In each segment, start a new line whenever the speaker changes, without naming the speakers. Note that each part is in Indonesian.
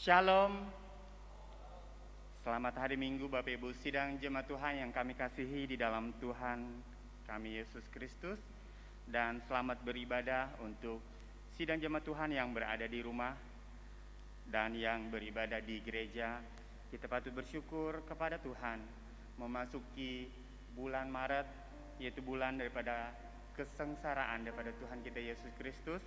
Shalom. Selamat hari Minggu Bapak Ibu sidang jemaat Tuhan yang kami kasihi di dalam Tuhan kami Yesus Kristus. Dan selamat beribadah untuk sidang jemaat Tuhan yang berada di rumah dan yang beribadah di gereja. Kita patut bersyukur kepada Tuhan memasuki bulan Maret, yaitu bulan daripada kesengsaraan daripada Tuhan kita Yesus Kristus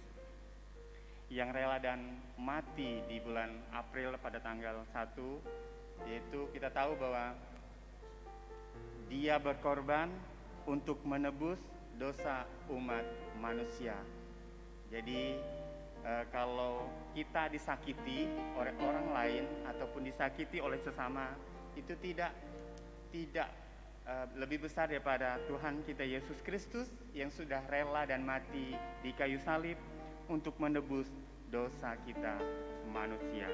yang rela dan mati di bulan April pada tanggal 1, yaitu kita tahu bahwa Dia berkorban untuk menebus dosa umat manusia. Jadi kalau kita disakiti oleh orang lain ataupun disakiti oleh sesama, itu tidak lebih besar daripada Tuhan kita Yesus Kristus yang sudah rela dan mati di kayu salib untuk menebus dosa kita manusia.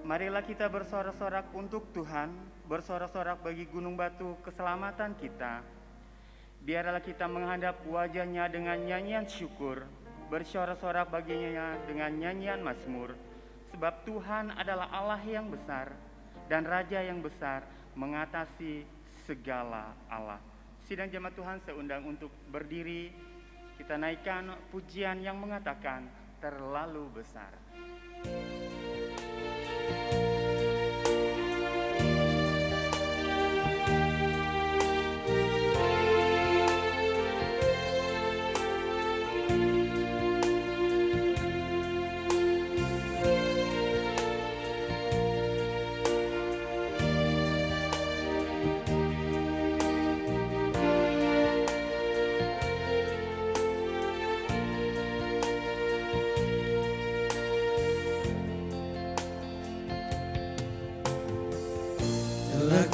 Marilah kita bersorak-sorak untuk Tuhan, bersorak-sorak bagi gunung batu keselamatan kita. Biarlah kita menghadap wajah-Nya dengan nyanyian syukur, bersorak-sorak baginya dengan nyanyian mazmur. Sebab Tuhan adalah Allah yang besar dan Raja yang besar mengatasi segala Allah. Sidang jemaat Tuhan saya undang untuk berdiri. Kita naikkan pujian yang mengatakan terlalu besar.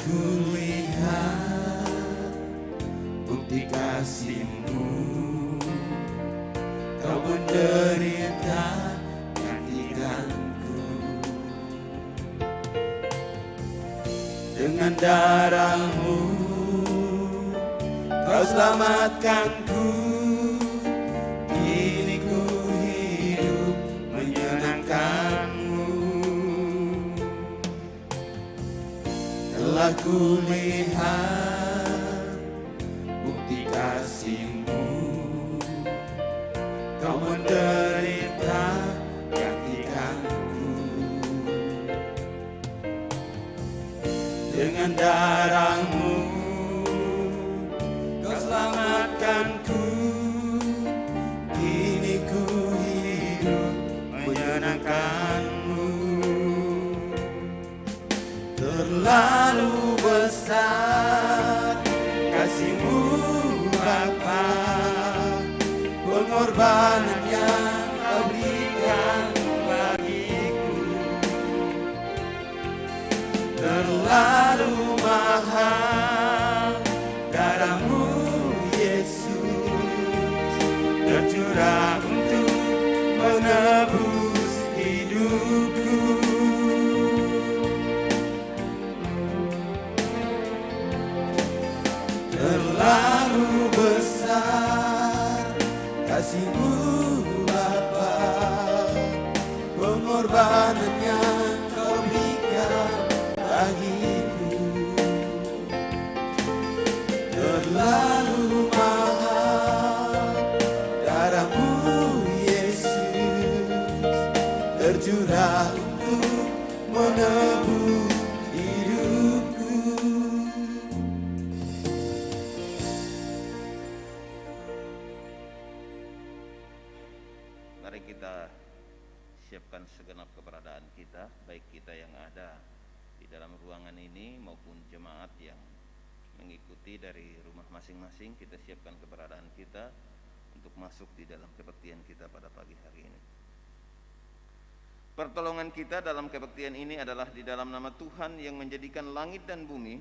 Kulihat bukti kasih-Mu, Kau menderita gantikanku. Dengan darah-Mu Kau selamatkanku. Kini ku hidup menyenangkan-Mu. Telah kulihat bukti kasih-Mu, Kau menderita gantikanku. Dengan darah-Mu Kau selamatkanku. Kini ku hidup menyenangkan-Mu. Terlalu besar kasih-Mu Bapa, pengorbanan yang Kau berikan bagiku. Terlalu mahal darah-Mu Yesus, tercurah untuk menebus hidupku. Terlalu besar kasih-Mu Bapa, pengorbanan yang Kau berikan bagiku. Terlalu mahal darah-Mu Yesus, tercurah untuk menebus hidupku.
Mari kita siapkan segenap keberadaan kita, baik kita yang ada di dalam ruangan ini maupun jemaat yang mengikuti dari rumah masing-masing. Kita siapkan keberadaan kita untuk masuk di dalam kebaktian kita pada pagi hari ini. Pertolongan kita dalam kebaktian ini adalah di dalam nama Tuhan yang menjadikan langit dan bumi.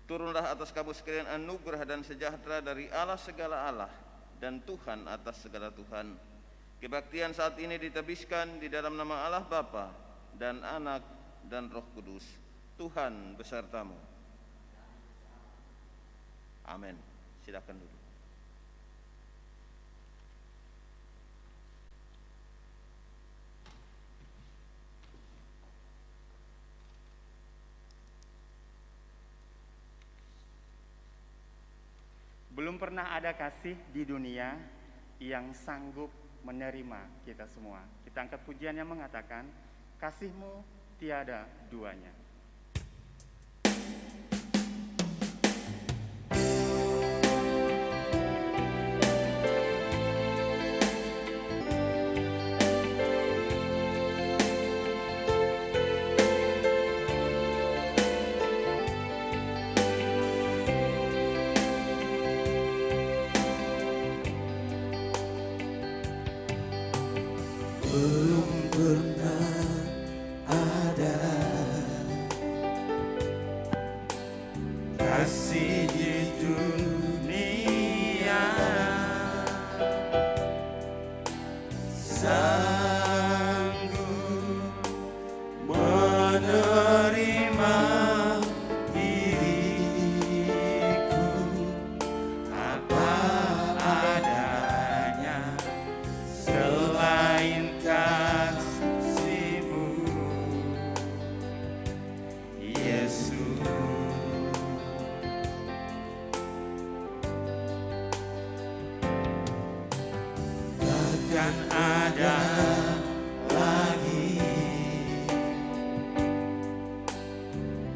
Turunlah atas kamu sekalian anugerah dan sejahtera dari Allah segala Allah dan Tuhan atas segala Tuhan. Kebaktian saat ini ditabiskan di dalam nama Allah Bapa dan Anak dan Roh Kudus. Tuhan besertamu. Amin. Silakan duduk.
pernah ada kasih di dunia yang sanggup menerima kita semua. Kita angkat pujian yang mengatakan, kasih-Mu tiada duanya.
Belum pernah ada kasih di dunia sanggup menerima diriku apa adanya selain kasih-Mu, Yesus. Takkan ada lagi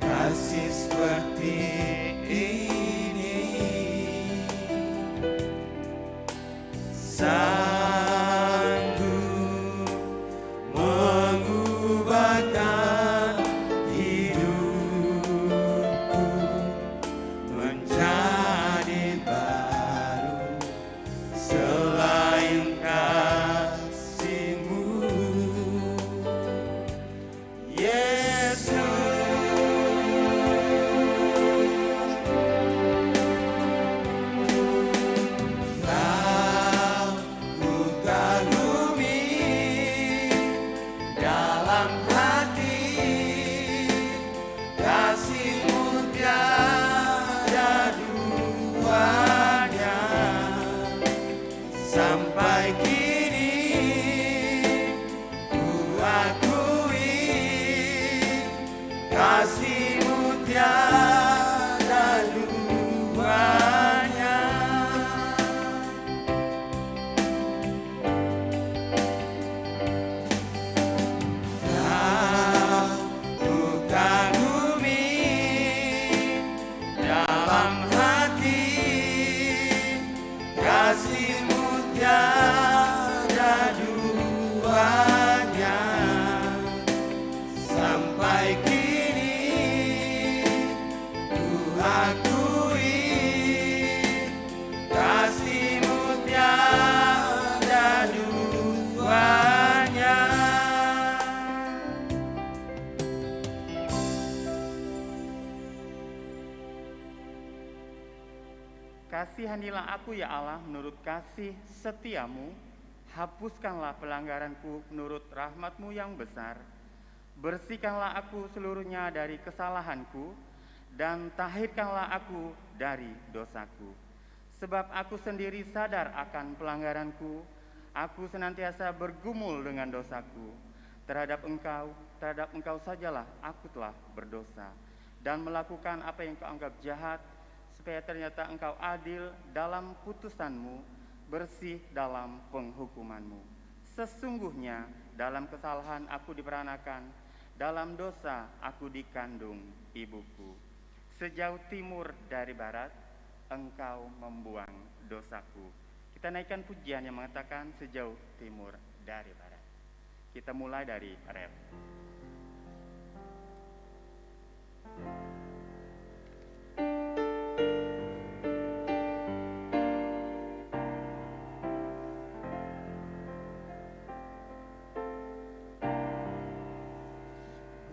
kasih seperti ini, sanggup mengubahkan hidupku menjadi baru selain kasih-Mu, Yesus. Ku kagumi dalam hati kasih-Mu tiada duanya. Sampai kini ku akui kasih-Mu tiada duanya. Ku kagumi dalam hati kasih-Mu tiada duanya. Sampai kini ku akui kasih-Mu tiada duanya.
Kasihanilah aku ya Allah menurut kasih setiamu, hapuskanlah pelanggaranku menurut rahmat-Mu yang besar. Bersihkanlah aku seluruhnya dari kesalahanku, dan tahirkanlah aku dari dosaku. Sebab aku sendiri sadar akan pelanggaranku, aku senantiasa bergumul dengan dosaku. Terhadap engkau sajalah aku telah berdosa, dan melakukan apa yang kau anggap jahat, supaya ternyata engkau adil dalam putusan-Mu, bersih dalam penghukuman-Mu. Sesungguhnya dalam kesalahan aku diperanakan, dalam dosa aku dikandung ibuku. Sejauh timur dari barat, engkau membuang dosaku. Kita naikkan pujian yang mengatakan sejauh timur dari barat. Kita mulai dari ref.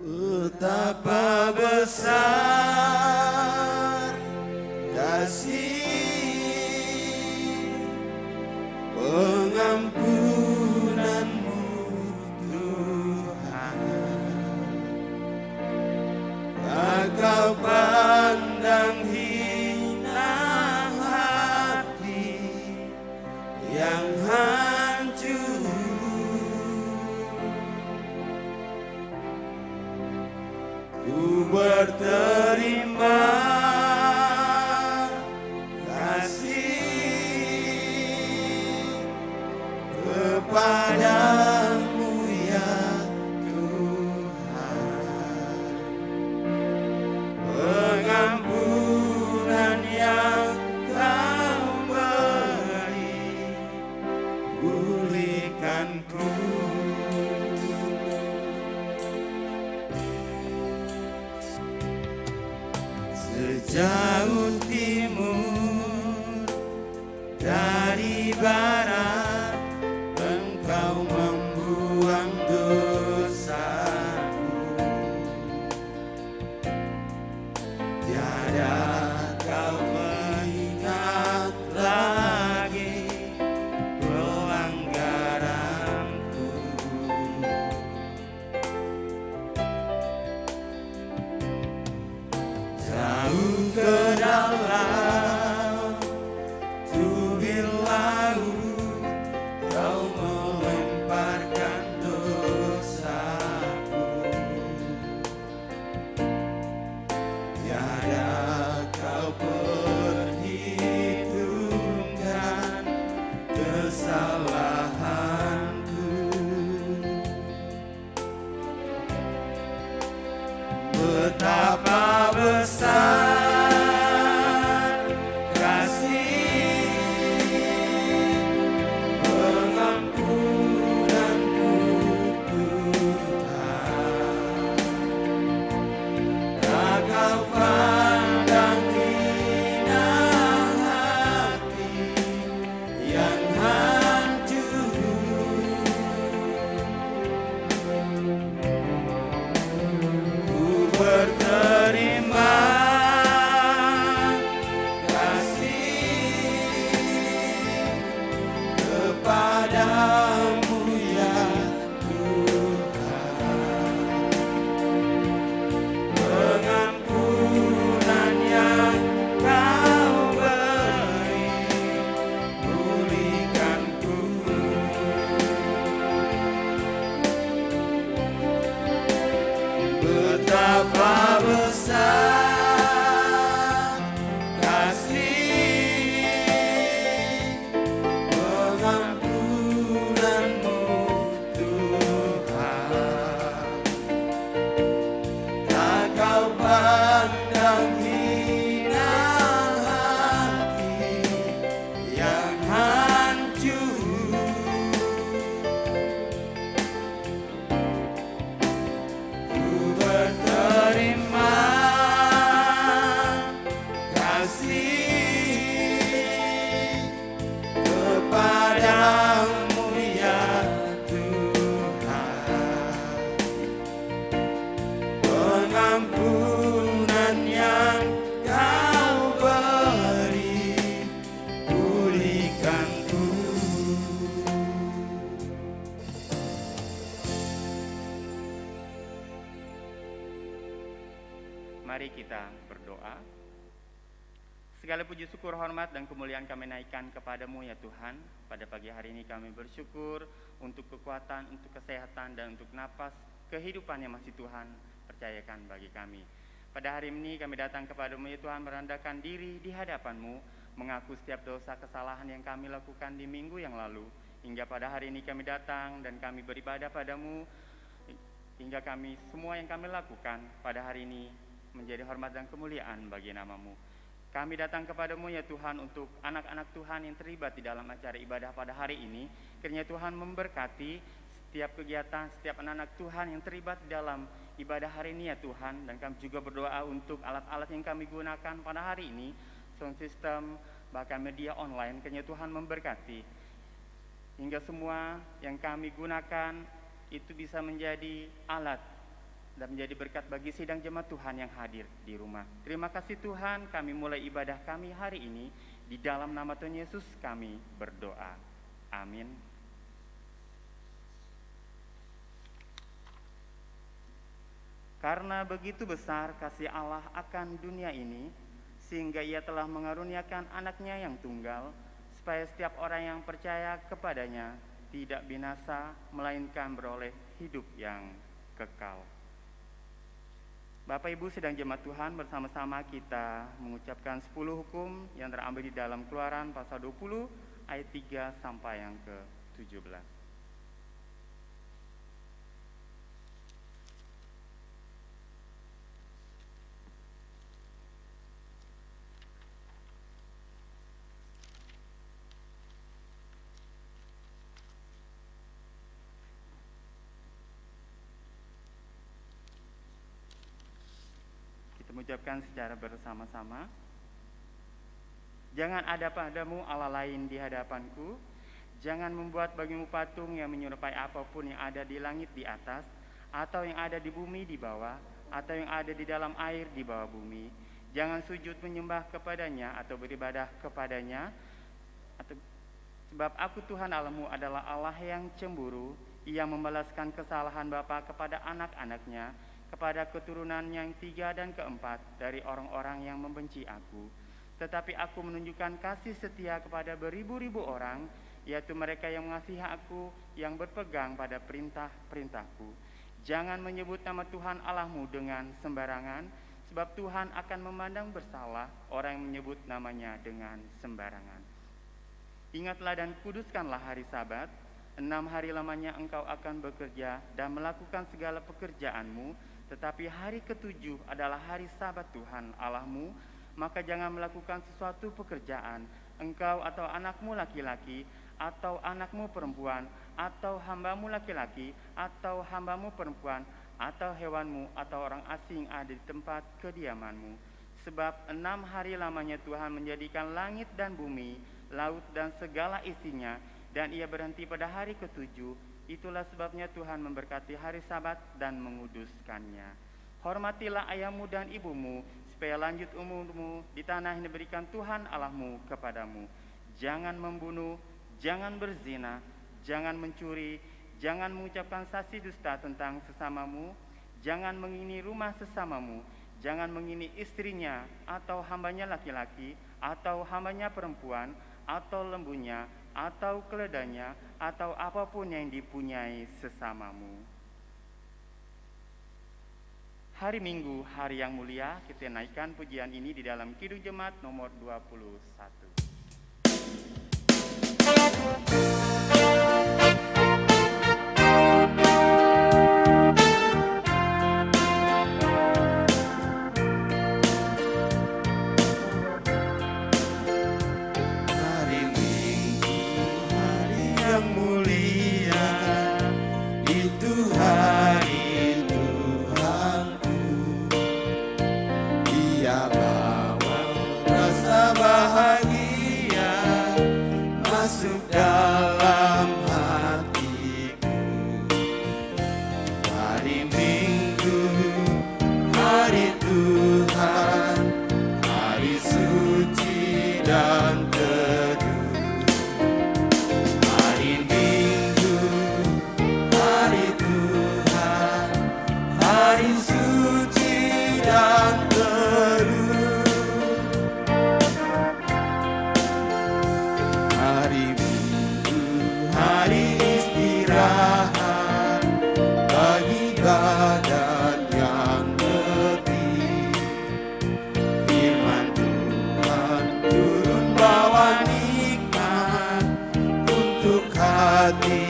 Betapa besar kasih pengampunan-Mu Tuhan. Tak Kau pandang hina hati yang hancur. Ku berterima kasih Tuhanku. Sejauh timur dari barat, Engkau membuang dosaku. Tiada kau mengingat lagi pelanggaranku. Jauh ke dalam tubir laut, Kau melemparkan dosaku. Tiada kau perhitungkan kesalahanku. Betapa besar kasih pengampunanmu, Tuhan. Tak kau pandang hina hati yang hancur. Ku berterima kasih kepadamu ya Tuhan. Pengampunan yang Kau beri, pulihkanku. Betapa besar kasih pengampunanmu, Tuhan. Tak kau pandang hina hati yang hancur. Ku berterima kasih kepadamu ya Tuhan. Pengampunan yang Kau beri, pulihkanku.
Mari kita berdoa. Segala puji syukur, hormat, dan kemuliaan kami naikkan kepadamu ya Tuhan. Pada pagi hari ini kami bersyukur untuk kekuatan, untuk kesehatan, dan untuk napas kehidupan yang masih Tuhan percayakan bagi kami. Pada hari ini kami datang kepadamu ya Tuhan, merendahkan diri di hadapan-Mu, mengaku setiap dosa kesalahan yang kami lakukan di minggu yang lalu. Hingga pada hari ini kami datang dan kami beribadah padamu, hingga kami semua yang kami lakukan pada hari ini menjadi hormat dan kemuliaan bagi nama-Mu. Kami datang kepadamu ya Tuhan untuk anak-anak Tuhan yang terlibat di dalam acara ibadah pada hari ini. Kiranya Tuhan memberkati setiap kegiatan, setiap anak-anak Tuhan yang terlibat di dalam ibadah hari ini ya Tuhan. Dan kami juga berdoa untuk alat-alat yang kami gunakan pada hari ini, sound system, bahkan media online. Kiranya Tuhan memberkati hingga semua yang kami gunakan itu bisa menjadi alat dan menjadi berkat bagi sidang jemaat Tuhan yang hadir di rumah. Terima kasih Tuhan, kami mulai ibadah kami hari ini. Di dalam nama Tuhan Yesus kami berdoa. Amin. Karena begitu besar kasih Allah akan dunia ini, sehingga Ia telah mengaruniakan anaknya yang tunggal, supaya setiap orang yang percaya kepadanya tidak binasa, melainkan beroleh hidup yang kekal. Bapak Ibu sidang jemaat Tuhan, bersama-sama kita mengucapkan 10 hukum yang terambil di dalam Keluaran pasal 20 ayat 3 sampai yang ke-17. mengucapkan secara bersama-sama. Jangan ada padamu Allah lain di hadapanku. Jangan membuat bagimu patung yang menyerupai apapun yang ada di langit di atas, atau yang ada di bumi di bawah, atau yang ada di dalam air di bawah bumi. Jangan sujud menyembah kepadanya atau beribadah kepadanya. Sebab aku Tuhan Allahmu adalah Allah yang cemburu. Ia membalaskan kesalahan bapa kepada anak-anaknya, kepada keturunan yang 3 dan keempat dari orang-orang yang membenci aku. Tetapi aku menunjukkan kasih setia kepada beribu-ribu orang, yaitu mereka yang mengasihi aku, yang berpegang pada perintah-perintahku. Jangan menyebut nama Tuhan Allahmu dengan sembarangan, sebab Tuhan akan memandang bersalah orang yang menyebut namanya dengan sembarangan. Ingatlah dan kuduskanlah hari Sabat. 6 hari lamanya engkau akan bekerja dan melakukan segala pekerjaanmu, tetapi hari ke-7 adalah hari Sabat Tuhan Allahmu. Maka jangan melakukan sesuatu pekerjaan, engkau atau anakmu laki-laki, atau anakmu perempuan, atau hambamu laki-laki, atau hambamu perempuan, atau hewanmu, atau orang asing ada di tempat kediamanmu. Sebab 6 hari lamanya Tuhan menjadikan langit dan bumi, laut dan segala isinya, dan ia berhenti pada hari ke-7. Itulah sebabnya Tuhan memberkati hari Sabat dan menguduskannya. Hormatilah ayahmu dan ibumu, supaya lanjut umurmu di tanah yang diberikan Tuhan Allahmu kepadamu. Jangan membunuh, jangan berzina, jangan mencuri, jangan mengucapkan saksi dusta tentang sesamamu, jangan mengini rumah sesamamu, jangan mengini istrinya atau hambanya laki-laki, atau hambanya perempuan, atau lembunya, atau keledanya, atau apapun yang dipunyai sesamamu. Hari Minggu, hari yang mulia, kita naikkan pujian ini di dalam Kidung Jemaat nomor 21.
Hari Minggu, hari yang mulia, itu hari Tuhanku. Dia bawa rasa bahagia masuk dalam hatiku. Hari Minggu, hari Tuhan, hari suci dan teduh. Hari Minggu, hari Tuhan, hari suci dan teduh. Hari Minggu, hari istirahat bagi badan yang letih. Firman Tuhan turun bawa nikmat untuk hati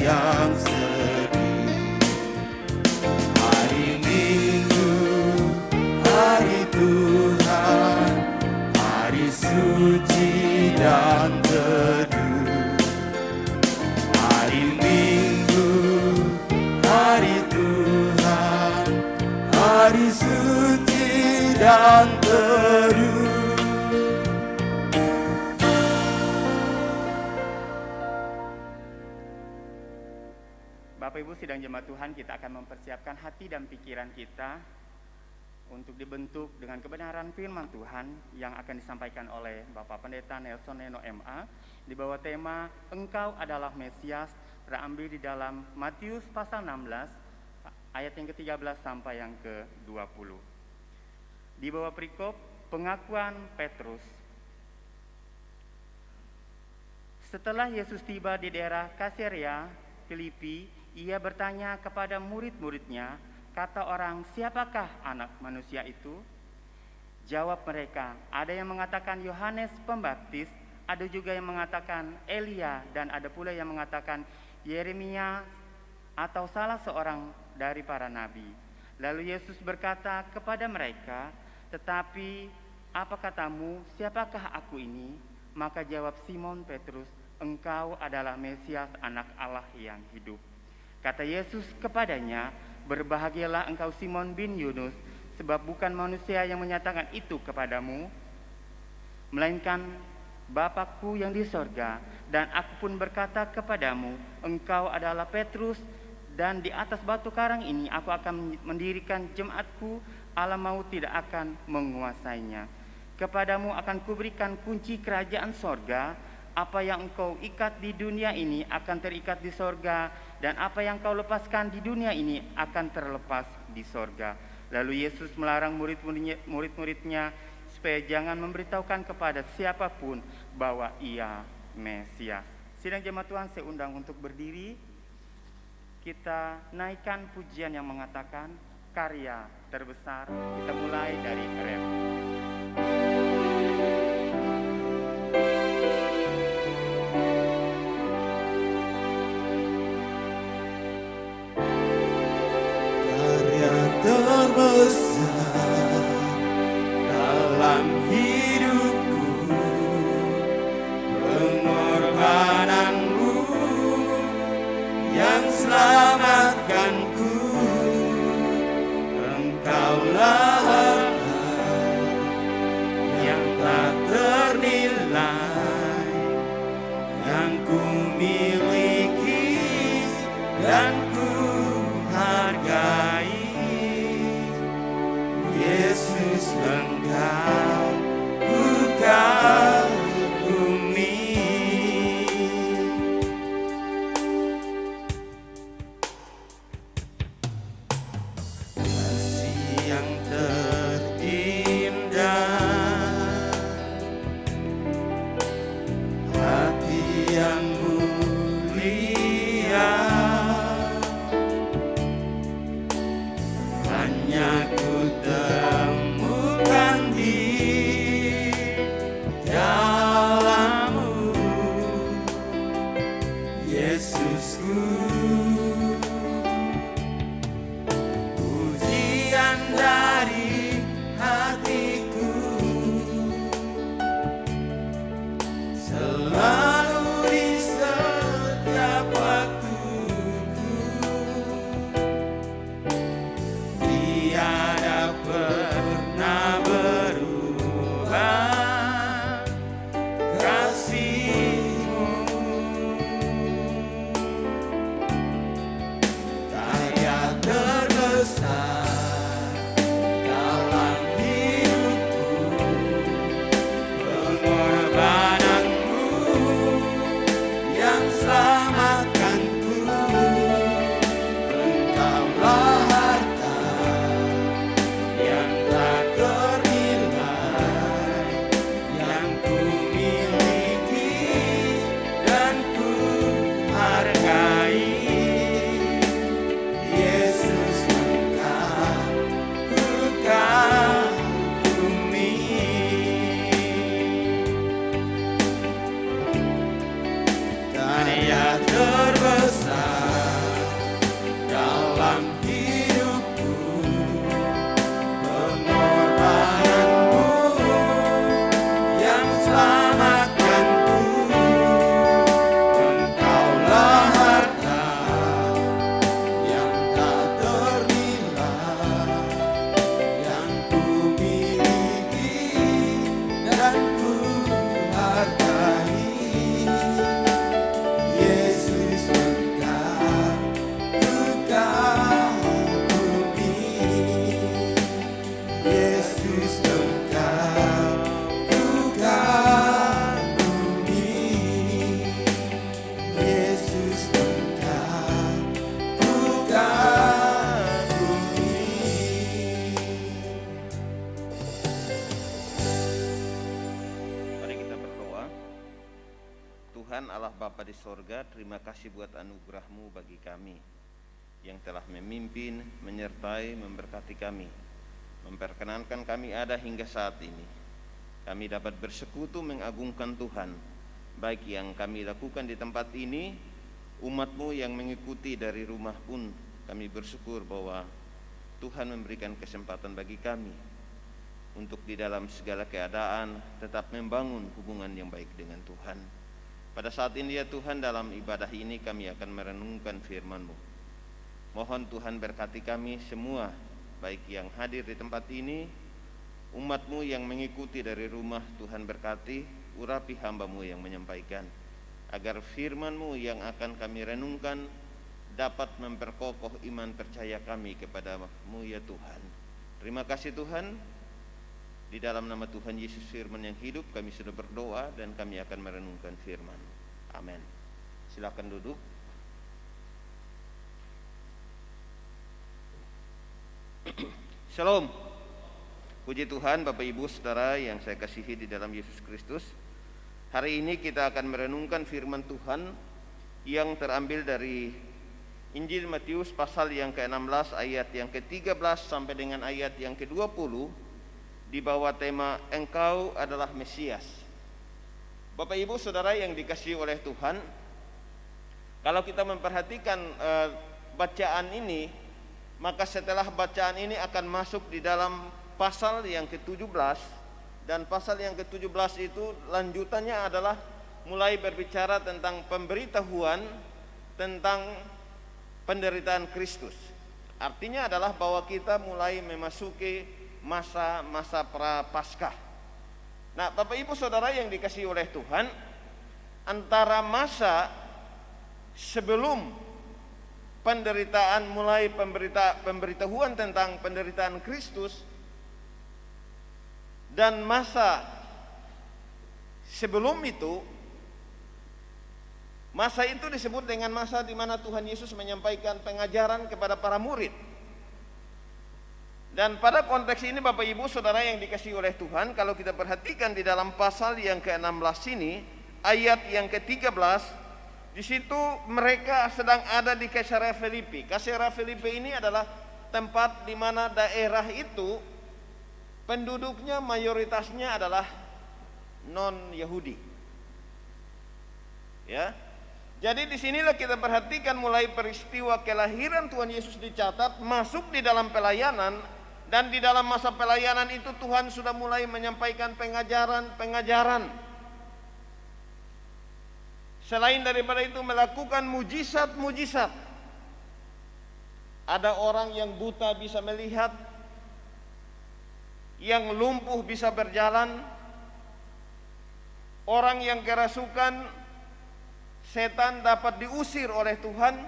yang sedih. Hari Minggu, hari Tuhan, hari suci dan teduh. Hari Minggu, hari Tuhan, hari suci dan teduh.
Bapak Ibu sidang jemaat Tuhan, kita akan mempersiapkan hati dan pikiran kita untuk dibentuk dengan kebenaran firman Tuhan yang akan disampaikan oleh Bapak Pendeta Nelson Neno MA di bawah tema Engkau adalah Mesias, terambil di dalam Matius pasal 16 ayat yang ke-13 sampai yang ke-20. Di bawah perikop pengakuan Petrus. Setelah Yesus tiba di daerah Kaisarea Filipi, ia bertanya kepada murid-muridnya, kata orang, siapakah anak manusia itu? Jawab mereka, ada yang mengatakan Yohanes Pembaptis, ada juga yang mengatakan Elia, dan ada pula yang mengatakan Yeremia atau salah seorang dari para nabi. Lalu Yesus berkata kepada mereka, tetapi apa katamu, siapakah aku ini? Maka jawab Simon Petrus, engkau adalah Mesias, anak Allah yang hidup. Kata Yesus kepadanya, berbahagialah engkau Simon bin Yunus, sebab bukan manusia yang menyatakan itu kepadamu, melainkan Bapakku yang di sorga. Dan aku pun berkata kepadamu, engkau adalah Petrus, dan di atas batu karang ini aku akan mendirikan jemaatku, alam maut tidak akan menguasainya. Kepadamu akan kuberikan kunci kerajaan sorga. Apa yang engkau ikat di dunia ini akan terikat di sorga, dan apa yang kau lepaskan di dunia ini akan terlepas di sorga. Lalu Yesus melarang murid-muridnya supaya jangan memberitahukan kepada siapapun bahwa ia Mesias. Sidang jemaat Tuhan, saya undang untuk berdiri. Kita naikkan pujian yang mengatakan karya terbesar. Kita mulai dari ref.
Karya terbesar dalam hidupku, pengorbananmu yang selamatkanku. Engkaulah harta yang tak ternilai, yang ku miliki dan ku hargai. Yesus, Engkau ku kagumi. Kasih yang terindah, hati yang mulia, hanya ku temukan di dalam-Mu, Yesusku. Pujian dari hatiku selalu di setiap waktuku. Tiada pernah berubah kasih-Mu. Karya terbesar dalam hidupku, pengorbananmu yang selamatkanku. Engkaulah harta yang tak ternilai, yang ku miliki dan ku hargai. Yesus, Engkau ku kagumi. Karya terbesar dalam hidupku, pengorbananmu yang selamatkanku. Engkaulah harta yang tak ternilai, yang ku miliki dan ku hargai. Yesus, Engkau ku kagumi. Yesus, Engkau ku kagumi. Yesus, Engkau ku kagumi.
Mari kita berdoa. Tuhan Allah Bapa di sorga, terima kasih buat anugerah-Mu bagi kami yang telah memimpin, menyertai, memberkati kami, memperkenankan kami ada hingga saat ini. Kami dapat bersekutu mengagungkan Tuhan, baik yang kami lakukan di tempat ini, umat-Mu yang mengikuti dari rumah pun kami bersyukur bahwa Tuhan memberikan kesempatan bagi kami untuk di dalam segala keadaan tetap membangun hubungan yang baik dengan Tuhan. Pada saat ini ya Tuhan, dalam ibadah ini kami akan merenungkan firman-Mu. Mohon Tuhan berkati kami semua baik yang hadir di tempat ini, umat-Mu yang mengikuti dari rumah. Tuhan berkati, urapi hamba-Mu yang menyampaikan, agar firman-Mu yang akan kami renungkan dapat memperkokoh iman percaya kami kepada-Mu ya Tuhan. Terima kasih Tuhan. Di dalam nama Tuhan Yesus firman yang hidup, kami sudah berdoa dan kami akan merenungkan firman. Amin. Silakan duduk. Shalom. Puji Tuhan, Bapak Ibu Saudara yang saya kasihi di dalam Yesus Kristus. Hari ini kita akan merenungkan firman Tuhan yang terambil dari Injil Matius pasal yang ke-16 ayat yang ke-13 sampai dengan ayat yang ke-20 di bawah tema Engkau adalah Mesias. Bapak Ibu Saudara yang dikasihi oleh Tuhan, kalau kita memperhatikan bacaan ini, maka setelah bacaan ini akan masuk di dalam pasal yang ke-17, dan pasal yang ke-17 itu lanjutannya adalah mulai berbicara tentang pemberitahuan tentang penderitaan Kristus. Artinya adalah bahwa kita mulai memasuki masa-masa pra-Paskah. Nah, Bapak Ibu Saudara yang dikasihi oleh Tuhan, antara masa sebelum penderitaan, mulai pemberitahuan tentang penderitaan Kristus, dan masa sebelum itu, masa itu disebut dengan masa di mana Tuhan Yesus menyampaikan pengajaran kepada para murid. Dan pada konteks ini Bapak Ibu Saudara yang dikasihi oleh Tuhan, kalau kita perhatikan di dalam pasal yang ke-16 ini, ayat yang ke-13, di situ mereka sedang ada di Kaisarea Filipi. Kaisarea Filipi ini adalah tempat di mana daerah itu penduduknya mayoritasnya adalah non-Yahudi. Ya. Jadi disinilah kita perhatikan mulai peristiwa kelahiran Tuhan Yesus dicatat masuk di dalam pelayanan, dan di dalam masa pelayanan itu Tuhan sudah mulai menyampaikan pengajaran. Selain daripada itu melakukan mujizat-mujizat. Ada orang yang buta bisa melihat, yang lumpuh bisa berjalan, orang yang kerasukan, setan dapat diusir oleh Tuhan,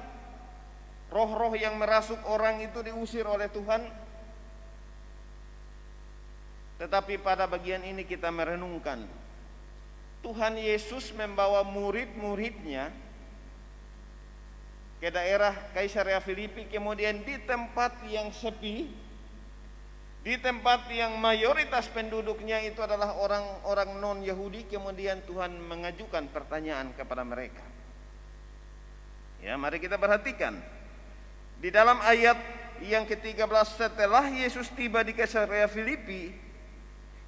roh-roh yang merasuk orang itu diusir oleh Tuhan. Tetapi pada bagian ini kita merenungkan, Tuhan Yesus membawa murid-muridnya ke daerah Kaisarea Filipi, kemudian di tempat yang sepi, di tempat yang mayoritas penduduknya itu adalah orang-orang non-Yahudi, kemudian Tuhan mengajukan pertanyaan kepada mereka. Ya, mari kita perhatikan. Di dalam ayat yang ke-13, setelah Yesus tiba di Kaisarea Filipi,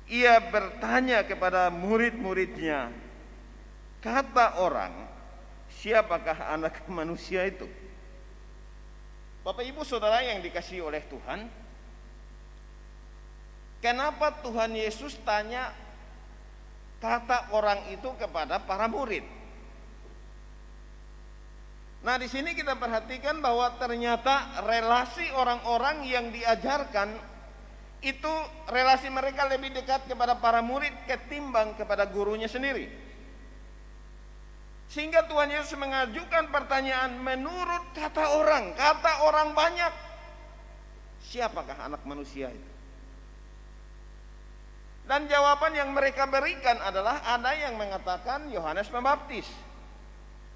Ia bertanya kepada murid-muridnya, kata orang, siapakah anak manusia itu? Bapak Ibu Saudara yang dikasihi oleh Tuhan, kenapa Tuhan Yesus tanya kata orang itu kepada para murid? Nah, di sini kita perhatikan bahwa ternyata relasi orang-orang yang diajarkan itu relasi mereka lebih dekat kepada para murid ketimbang kepada gurunya sendiri. Sehingga Tuhan Yesus mengajukan pertanyaan menurut kata orang banyak, siapakah anak manusia itu? Dan jawaban yang mereka berikan adalah ada yang mengatakan Yohanes Pembaptis,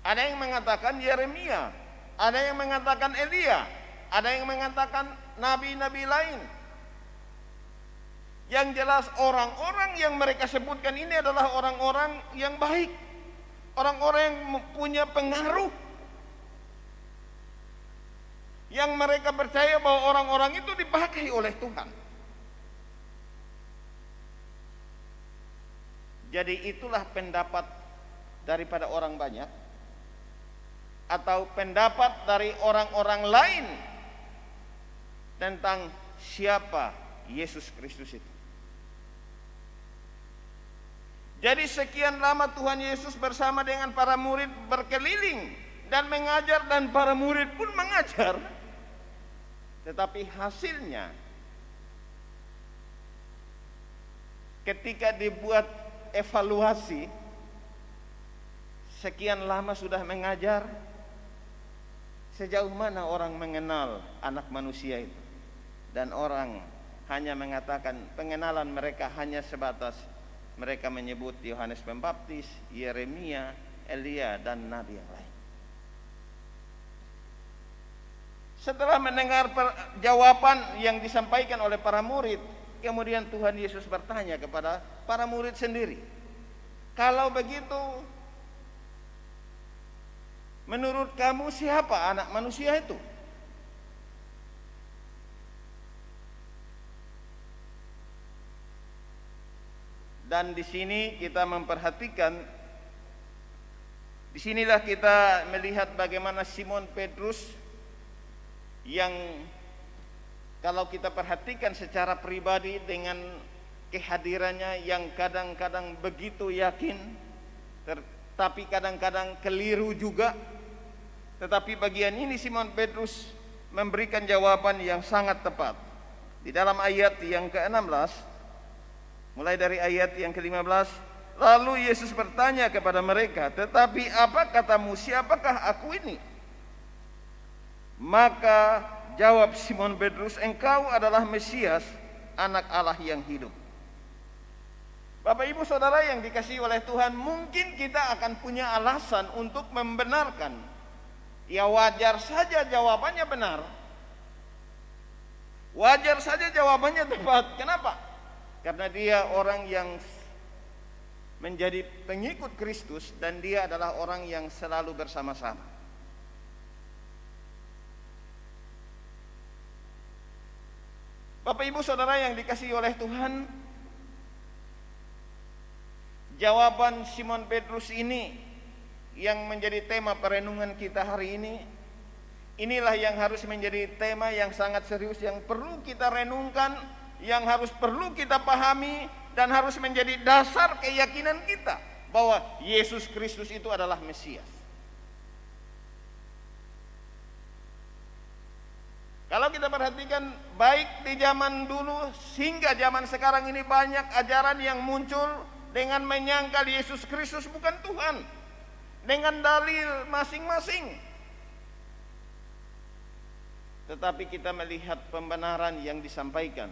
ada yang mengatakan Yeremia, ada yang mengatakan Elia, ada yang mengatakan nabi-nabi lain. Yang jelas orang-orang yang mereka sebutkan ini adalah orang-orang yang baik, orang-orang yang punya pengaruh, yang mereka percaya bahwa orang-orang itu dipakai oleh Tuhan. Jadi itulah pendapat daripada orang banyak, atau pendapat dari orang-orang lain tentang siapa Yesus Kristus itu. Jadi sekian lama Tuhan Yesus bersama dengan para murid berkeliling dan mengajar, dan para murid pun mengajar. Tetapi hasilnya ketika dibuat evaluasi, sekian lama sudah mengajar, sejauh mana orang mengenal anak manusia itu? Dan orang hanya mengatakan pengenalan mereka hanya sebatas mereka menyebut Yohanes Pembaptis, Yeremia, Elia, dan nabi yang lain. Setelah mendengar jawaban yang disampaikan oleh para murid, kemudian Tuhan Yesus bertanya kepada para murid sendiri, kalau begitu, menurut kamu siapa anak manusia itu? Dan di sini kita memperhatikan, disinilah kita melihat bagaimana Simon Petrus yang kalau kita perhatikan secara pribadi dengan kehadirannya yang kadang-kadang begitu yakin, tapi kadang-kadang keliru juga. Tetapi bagian ini Simon Petrus memberikan jawaban yang sangat tepat. Di dalam ayat yang ke-16, mulai dari ayat yang ke-15, lalu Yesus bertanya kepada mereka, tetapi apa katamu, siapakah aku ini? Maka jawab Simon Petrus, engkau adalah Mesias, anak Allah yang hidup. Bapak ibu saudara yang dikasihi oleh Tuhan, mungkin kita akan punya alasan untuk membenarkan. Ya wajar saja jawabannya benar. Wajar saja jawabannya tepat. Kenapa? Karena dia orang yang menjadi pengikut Kristus dan dia adalah orang yang selalu bersama-sama. Bapak ibu saudara yang dikasihi oleh Tuhan, jawaban Simon Petrus ini yang menjadi tema perenungan kita hari ini, inilah yang harus menjadi tema yang sangat serius, yang perlu kita renungkan, yang harus perlu kita pahami, dan harus menjadi dasar keyakinan kita bahwa Yesus Kristus itu adalah Mesias. Kalau kita perhatikan baik di zaman dulu hingga zaman sekarang ini, banyak ajaran yang muncul dengan menyangkal Yesus Kristus bukan Tuhan, dengan dalil masing-masing. Tetapi kita melihat pembenaran yang disampaikan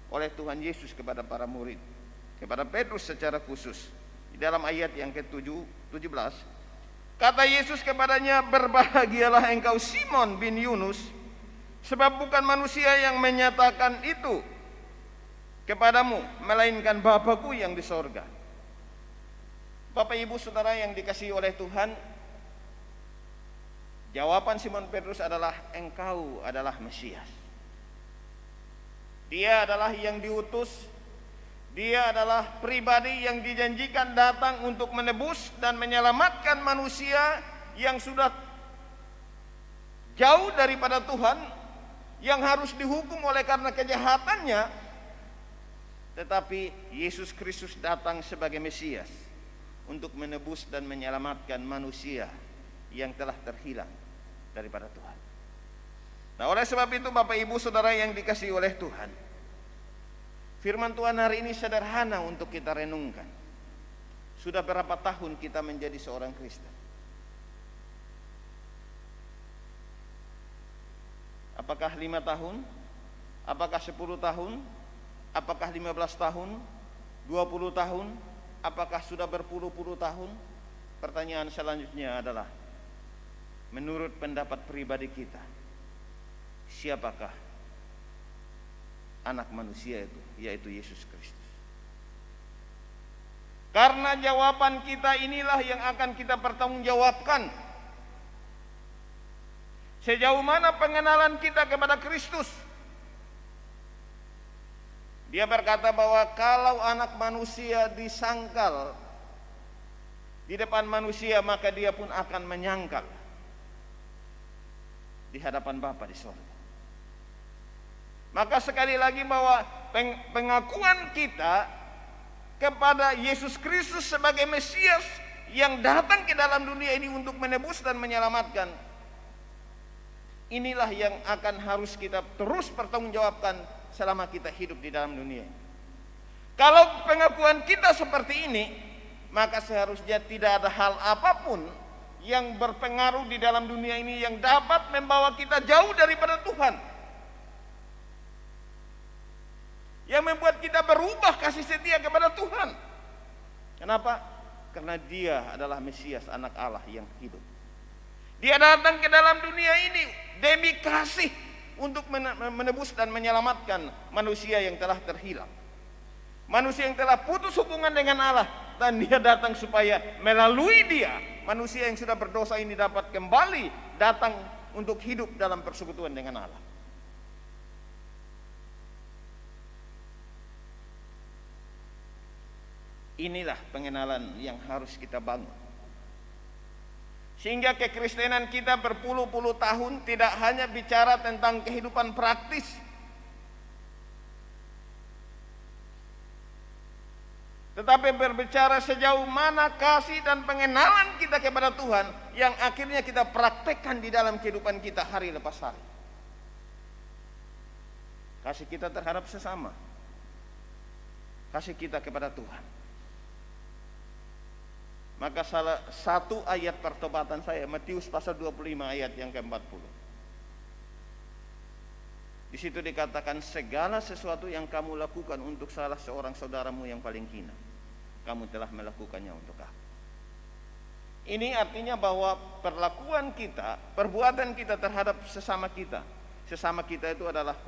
oleh Tuhan Yesus kepada para murid, kepada Petrus secara khusus. Di dalam ayat yang ke-17, kata Yesus kepadanya, berbahagialah engkau Simon bin Yunus, sebab bukan manusia yang menyatakan itu kepadamu, melainkan Bapa-Ku yang di sorga. Bapak ibu saudara yang dikasihi oleh Tuhan, jawaban Simon Petrus adalah, engkau adalah Mesias. Dia adalah yang diutus, dia adalah pribadi yang dijanjikan datang untuk menebus dan menyelamatkan manusia yang sudah jauh daripada Tuhan, yang harus dihukum oleh karena kejahatannya. Tetapi Yesus Kristus datang sebagai Mesias untuk menebus dan menyelamatkan manusia yang telah terhilang daripada Tuhan. Nah, oleh sebab itu Bapak Ibu Saudara yang dikasihi oleh Tuhan, firman Tuhan hari ini sederhana untuk kita renungkan. Sudah berapa tahun kita menjadi seorang Kristen? Apakah 5 tahun? Apakah 10 tahun? Apakah 15 tahun? 20 tahun? Apakah sudah berpuluh-puluh tahun? Pertanyaan selanjutnya adalah, menurut pendapat pribadi kita, siapakah anak manusia itu? Yaitu Yesus Kristus. Karena jawaban kita inilah yang akan kita pertanggungjawabkan. Sejauh mana pengenalan kita kepada Kristus? Dia berkata bahwa kalau anak manusia disangkal di depan manusia, maka dia pun akan menyangkal di hadapan Bapa di sorga. Maka sekali lagi bahwa pengakuan kita kepada Yesus Kristus sebagai Mesias yang datang ke dalam dunia ini untuk menebus dan menyelamatkan, inilah yang akan harus kita terus pertanggungjawabkan selama kita hidup di dalam dunia. Kalau pengakuan kita seperti ini, maka seharusnya tidak ada hal apapun yang berpengaruh di dalam dunia ini yang dapat membawa kita jauh daripada Tuhan, yang membuat kita berubah kasih setia kepada Tuhan. Kenapa? Karena Dia adalah Mesias, anak Allah yang hidup. Dia datang ke dalam dunia ini demi kasih untuk menebus dan menyelamatkan manusia yang telah terhilang, manusia yang telah putus hubungan dengan Allah. Dan Dia datang supaya melalui Dia, manusia yang sudah berdosa ini dapat kembali datang untuk hidup dalam persekutuan dengan Allah. Inilah pengenalan yang harus kita bangun, sehingga kekristenan kita berpuluh-puluh tahun tidak hanya bicara tentang kehidupan praktis, tetapi berbicara sejauh mana kasih dan pengenalan kita kepada Tuhan yang akhirnya kita praktekkan di dalam kehidupan kita hari lepas hari. Kasih kita terhadap sesama, kasih kita kepada Tuhan. Maka salah satu ayat pertobatan saya, Matius pasal 25 ayat yang ke-40. Di situ dikatakan, segala sesuatu yang kamu lakukan untuk salah seorang saudaramu yang paling hina, kamu telah melakukannya untuk aku. Ini artinya bahwa perlakuan kita, perbuatan kita terhadap sesama kita itu adalah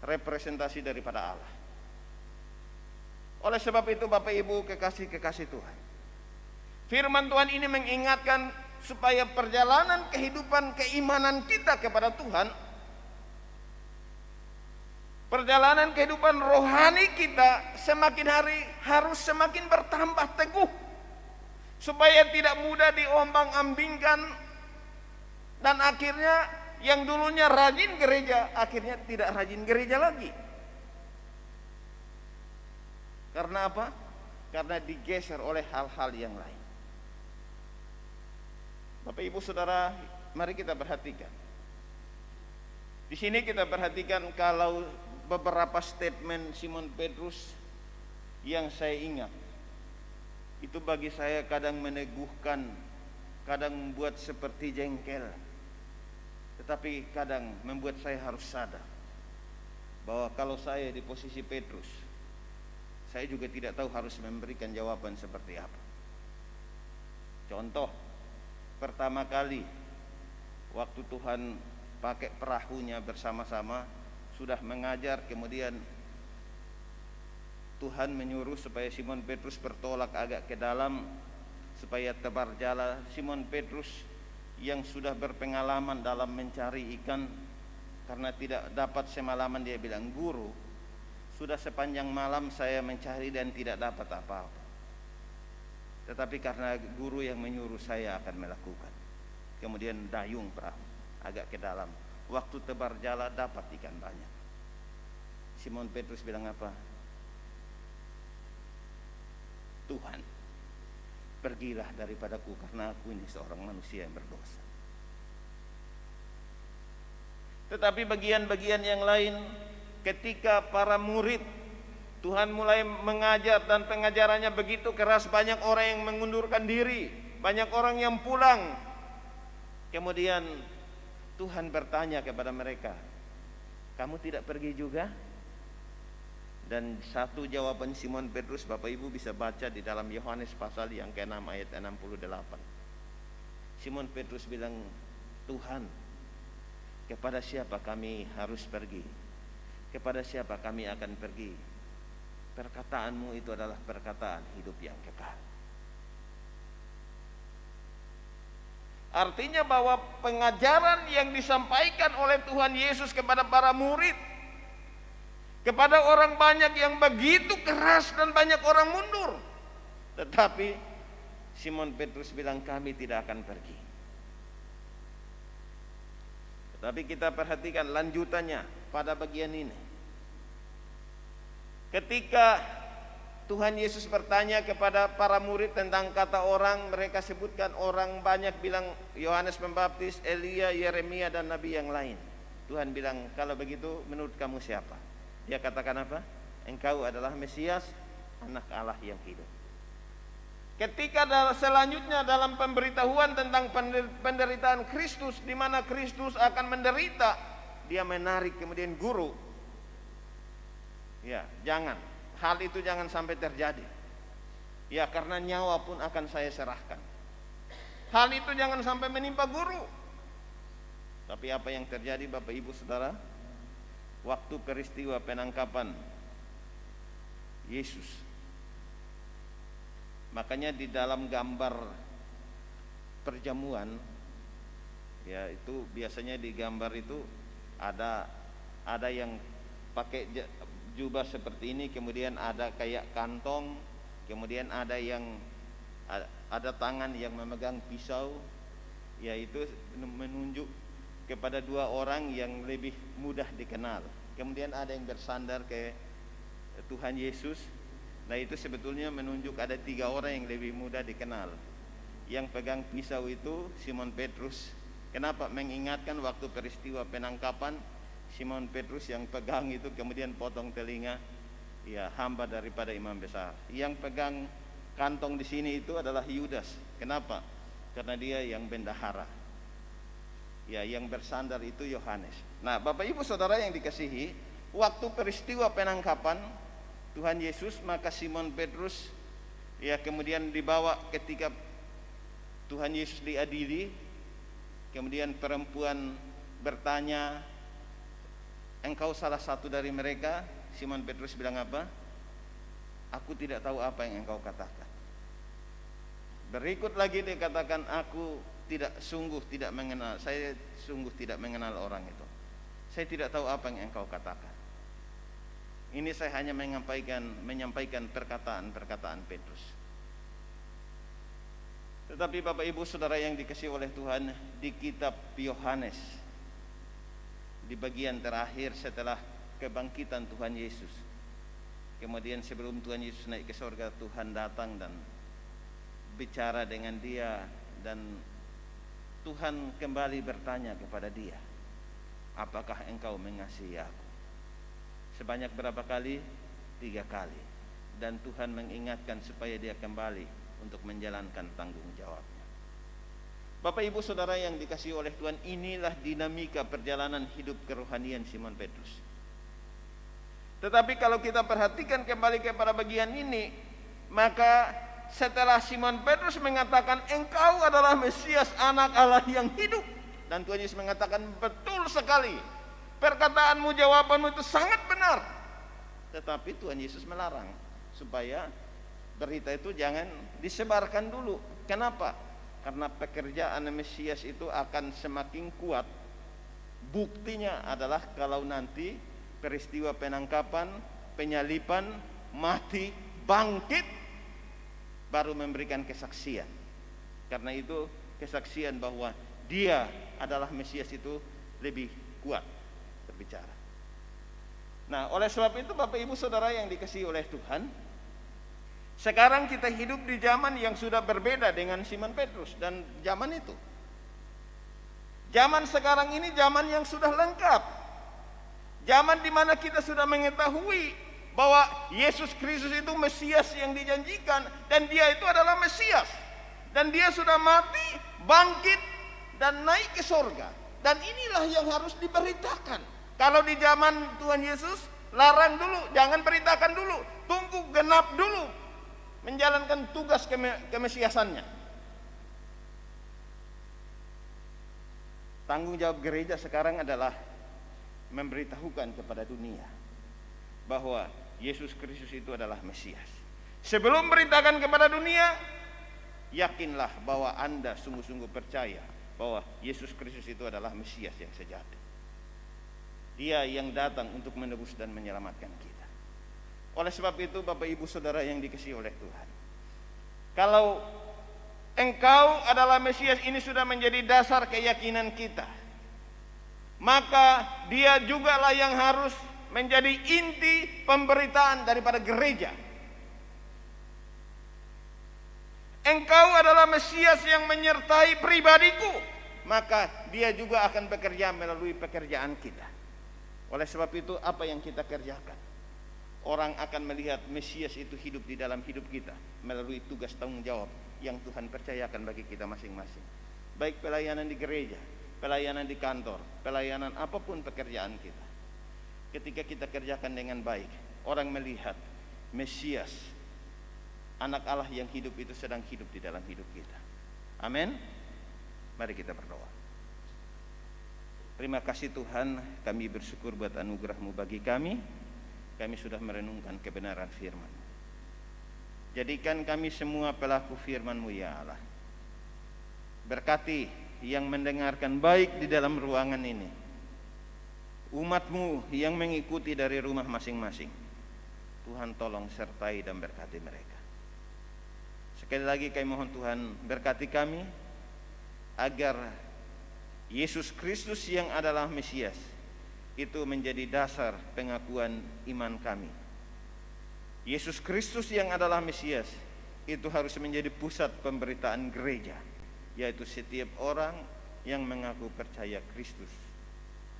representasi daripada Allah. Oleh sebab itu Bapak Ibu kekasih-kekasih Tuhan, firman Tuhan ini mengingatkan supaya perjalanan kehidupan keimanan kita kepada Tuhan, perjalanan kehidupan rohani kita semakin hari harus semakin bertambah teguh, supaya tidak mudah diombang-ambingkan, dan akhirnya yang dulunya rajin gereja akhirnya tidak rajin gereja lagi. Karena apa? Karena digeser oleh hal-hal yang lain. Bapak Ibu Saudara, mari kita perhatikan. Di sini kita perhatikan kalau beberapa statement Simon Petrus yang saya ingat, itu bagi saya kadang meneguhkan, kadang membuat seperti jengkel, tetapi kadang membuat saya harus sadar bahwa kalau saya di posisi Petrus, saya juga tidak tahu harus memberikan jawaban seperti apa. Contoh, pertama kali waktu Tuhan pakai perahunya bersama-sama sudah mengajar, kemudian Tuhan menyuruh supaya Simon Petrus bertolak agak ke dalam supaya tebar jala. Simon Petrus yang sudah berpengalaman dalam mencari ikan, karena tidak dapat semalaman, dia bilang, "Guru, sudah sepanjang malam saya mencari dan tidak dapat apa-apa. Tetapi karena guru yang menyuruh, saya akan melakukan." Kemudian dayung perahu agak ke dalam. Waktu tebar jala dapat ikan banyak. Simon Petrus bilang apa? "Tuhan, pergilah daripadaku karena aku ini seorang manusia yang berdosa." Tetapi bagian-bagian yang lain, ketika para murid, Tuhan mulai mengajar dan pengajarannya begitu keras, banyak orang yang mengundurkan diri, banyak orang yang pulang. Kemudian Tuhan bertanya kepada mereka, "Kamu tidak pergi juga?" Dan satu jawaban Simon Petrus, Bapak Ibu bisa baca di dalam Yohanes pasal yang ke-6 ayat 68. Simon Petrus bilang, "Tuhan, kepada siapa kami harus pergi? Kepada siapa kami akan pergi? Perkataanmu itu adalah perkataan hidup yang kekal." Artinya bahwa pengajaran yang disampaikan oleh Tuhan Yesus kepada para murid, kepada orang banyak yang begitu keras dan banyak orang mundur. Tetapi Simon Petrus bilang, "Kami tidak akan pergi." Tetapi kita perhatikan lanjutannya pada bagian ini. Ketika Tuhan Yesus bertanya kepada para murid tentang kata orang, mereka sebutkan orang banyak bilang Yohanes Pembaptis, Elia, Yeremia, dan nabi yang lain. Tuhan bilang, "Kalau begitu menurut kamu siapa?" Dia katakan apa? "Engkau adalah Mesias, anak Allah yang hidup. Ketika selanjutnya dalam pemberitahuan tentang penderitaan Kristus, di mana Kristus akan menderita, dia menarik kemudian guru. Ya, jangan. Hal itu jangan sampai terjadi. Ya, karena nyawa pun akan saya serahkan. Hal itu jangan sampai menimpa guru. Tapi apa yang terjadi Bapak Ibu Saudara? Waktu peristiwa penangkapan Yesus, makanya di dalam gambar perjamuan, ya itu biasanya di gambar itu ada yang pakai jubah seperti ini, kemudian ada kayak kantong, kemudian ada tangan yang memegang pisau, yaitu menunjuk kepada dua orang yang lebih mudah dikenal. Kemudian ada yang bersandar ke Tuhan Yesus. Nah itu sebetulnya menunjuk ada 3 orang yang lebih mudah dikenal. Yang pegang pisau itu Simon Petrus. Kenapa? Mengingatkan waktu peristiwa penangkapan, Simon Petrus yang pegang itu kemudian potong telinga ya hamba daripada imam besar. Yang pegang kantong di sini itu adalah Yudas. Kenapa? Karena dia yang bendahara. Ya, yang bersandar itu Yohanes. Nah, Bapak Ibu Saudara yang dikasihi, waktu peristiwa penangkapan Tuhan Yesus, maka Simon Petrus ya kemudian dibawa ketika Tuhan Yesus diadili. Kemudian perempuan bertanya, "Engkau salah satu dari mereka?" Simon Petrus bilang apa? "Aku tidak tahu apa yang engkau katakan." Berikut lagi dia katakan, saya sungguh tidak mengenal orang itu. Saya tidak tahu apa yang engkau katakan. Ini saya hanya menyampaikan perkataan Petrus. Tetapi Bapak Ibu Saudara yang dikasihi oleh Tuhan, di kitab Yohanes, di bagian terakhir setelah kebangkitan Tuhan Yesus, kemudian sebelum Tuhan Yesus naik ke surga, Tuhan datang dan bicara dengan dia, dan Tuhan kembali bertanya kepada dia, "Apakah engkau mengasihi aku?" Sebanyak berapa kali? 3 kali. Dan Tuhan mengingatkan supaya dia kembali untuk menjalankan tanggung jawabnya. Bapak Ibu Saudara yang dikasihi oleh Tuhan, inilah dinamika perjalanan hidup kerohanian Simon Petrus. Tetapi kalau kita perhatikan kembali kepada bagian ini, maka setelah Simon Petrus mengatakan, "Engkau adalah Mesias, anak Allah yang hidup," dan Tuhan Yesus mengatakan, "Betul sekali, perkataanmu, jawabanmu itu sangat benar." Tetapi Tuhan Yesus melarang supaya berita itu jangan disebarkan dulu. Kenapa? Karena pekerjaan Mesias itu akan semakin kuat. Buktinya adalah kalau nanti peristiwa penangkapan, penyaliban, mati, bangkit, baru memberikan kesaksian. Karena itu kesaksian bahwa dia adalah Mesias itu lebih kuat berbicara. Nah, oleh sebab itu Bapak Ibu Saudara yang dikasihi oleh Tuhan, sekarang kita hidup di zaman yang sudah berbeda dengan Simon Petrus dan zaman itu. Zaman sekarang ini zaman yang sudah lengkap. Zaman di mana kita sudah mengetahui bahwa Yesus Kristus itu Mesias yang dijanjikan, dan dia itu adalah Mesias, dan dia sudah mati, bangkit, dan naik ke surga. Dan inilah yang harus diberitakan. Kalau di zaman Tuhan Yesus, larang dulu, jangan beritakan dulu, tunggu genap dulu menjalankan tugas kemesiasannya. Tanggung jawab gereja sekarang adalah memberitahukan kepada dunia bahwa Yesus Kristus itu adalah Mesias. Sebelum beritakan kepada dunia, yakinlah bahwa Anda sungguh-sungguh percaya bahwa Yesus Kristus itu adalah Mesias yang sejati. Dia yang datang untuk menebus dan menyelamatkan kita. Oleh sebab itu Bapak Ibu Saudara yang dikasihi oleh Tuhan, kalau engkau adalah Mesias, ini sudah menjadi dasar keyakinan kita, maka dia jugalah yang harus menjadi inti pemberitaan daripada gereja. Engkau adalah Mesias yang menyertai pribadiku, maka dia juga akan bekerja melalui pekerjaan kita. Oleh sebab itu apa yang kita kerjakan? orang akan melihat Mesias itu hidup di dalam hidup kita melalui tugas tanggung jawab yang Tuhan percayakan bagi kita masing-masing. Baik pelayanan di gereja, pelayanan di kantor, pelayanan apapun pekerjaan kita. Ketika kita kerjakan dengan baik, orang melihat Mesias, anak Allah yang hidup itu sedang hidup di dalam hidup kita. Amin. Mari kita berdoa. Terima kasih Tuhan, kami bersyukur buat anugerah-Mu bagi kami. Kami sudah merenungkan kebenaran firman. Jadikan kami semua pelaku firman-Mu ya Allah. Berkati yang mendengarkan baik di dalam ruangan ini, umat-Mu yang mengikuti dari rumah masing-masing. Tuhan tolong sertai dan berkati mereka. Sekali lagi kami mohon Tuhan berkati kami, agar Yesus Kristus yang adalah Mesias itu menjadi dasar pengakuan iman kami. Yesus Kristus yang adalah Mesias itu harus menjadi pusat pemberitaan gereja, yaitu setiap orang yang mengaku percaya Kristus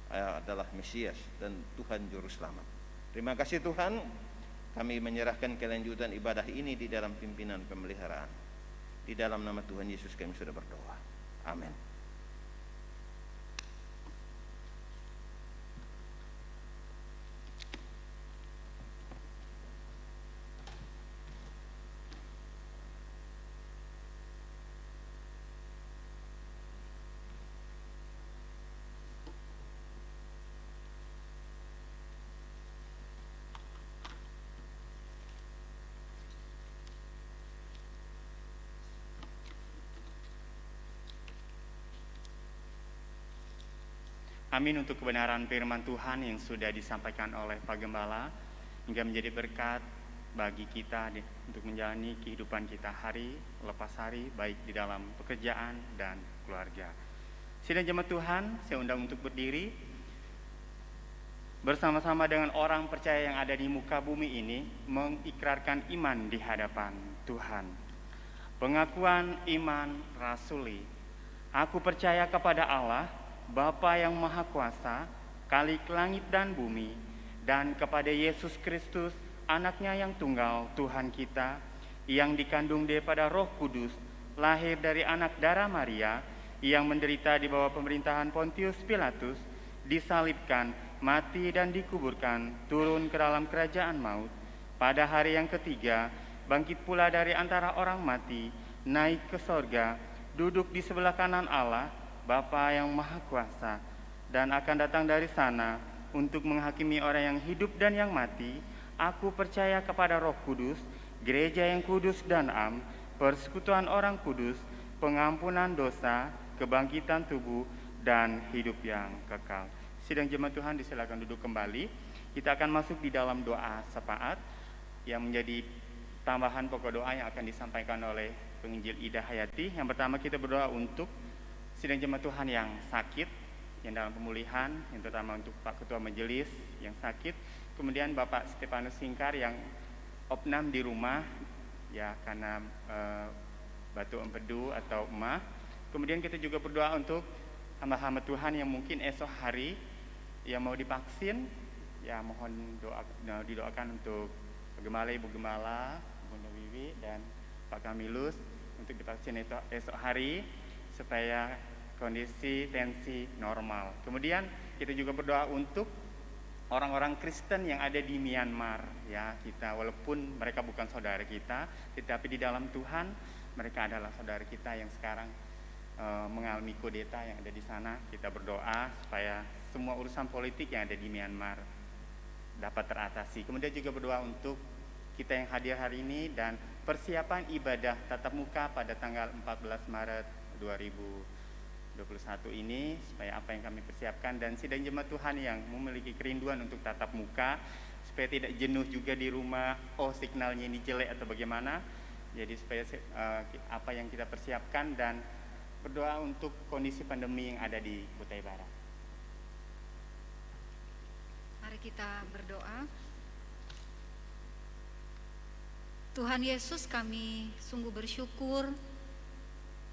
adalah Mesias dan Tuhan Juru Selamat. Terima kasih Tuhan, kami menyerahkan kelanjutan ibadah ini di dalam pimpinan pemeliharaan. Di dalam nama Tuhan Yesus kami sudah berdoa. Amin.
Amin untuk kebenaran firman Tuhan yang sudah disampaikan oleh Pak Gembala, hingga menjadi berkat bagi kita untuk menjalani kehidupan kita hari lepas hari, baik di dalam pekerjaan dan keluarga. Sidang jemaat Tuhan, saya undang untuk berdiri bersama-sama dengan orang percaya yang ada di muka bumi ini, mengikrarkan iman di hadapan Tuhan. Pengakuan iman rasuli. Aku percaya kepada Allah, Bapa yang Maha Kuasa, Khalik langit dan bumi, dan kepada Yesus Kristus, anaknya yang tunggal, Tuhan kita, yang dikandung daripada Roh Kudus, lahir dari anak darah Maria, yang menderita di bawah pemerintahan Pontius Pilatus, disalibkan, mati dan dikuburkan, turun ke dalam kerajaan maut. Pada hari yang ketiga, bangkit pula dari antara orang mati, naik ke sorga, duduk di sebelah kanan Allah, Bapa yang Maha Kuasa, dan akan datang dari sana untuk menghakimi orang yang hidup dan yang mati. Aku percaya kepada Roh Kudus, gereja yang kudus dan am, persekutuan orang kudus, pengampunan dosa, kebangkitan tubuh, dan hidup yang kekal. Sidang jemaat Tuhan disilakan duduk kembali. Kita akan masuk di dalam doa syafaat yang menjadi tambahan pokok doa yang akan disampaikan oleh penginjil Ida Hayati. Yang pertama kita berdoa untuk sidang jemaat Tuhan yang sakit, yang dalam pemulihan, yang terutama untuk Pak Ketua Majelis yang sakit, kemudian Bapak Stefanus Singkar yang opnam di rumah, ya karena batu empedu atau emah. Kemudian kita juga berdoa untuk hamba-hamba Tuhan yang mungkin esok hari yang mau divaksin, ya mohon didoakan untuk Pak Gembala, Ibu Gembala, Bunda Wiwi, dan Pak Kamilus untuk divaksin esok hari supaya kondisi tensi normal. Kemudian kita juga berdoa untuk orang-orang Kristen yang ada di Myanmar, ya kita walaupun mereka bukan saudara kita, tetapi di dalam Tuhan mereka adalah saudara kita yang sekarang mengalami kudeta yang ada di sana. Kita berdoa supaya semua urusan politik yang ada di Myanmar dapat teratasi. Kemudian juga berdoa untuk kita yang hadir hari ini dan persiapan ibadah tatap muka pada tanggal 14 Maret 2021 ini, supaya apa yang kami persiapkan, dan sidang jemaat Tuhan yang memiliki kerinduan untuk tatap muka supaya tidak jenuh juga di rumah, oh signalnya ini jelek atau bagaimana. Jadi supaya apa yang kita persiapkan, dan berdoa untuk kondisi pandemi yang ada di Kutai Barat.
Mari kita berdoa. Tuhan Yesus, kami sungguh bersyukur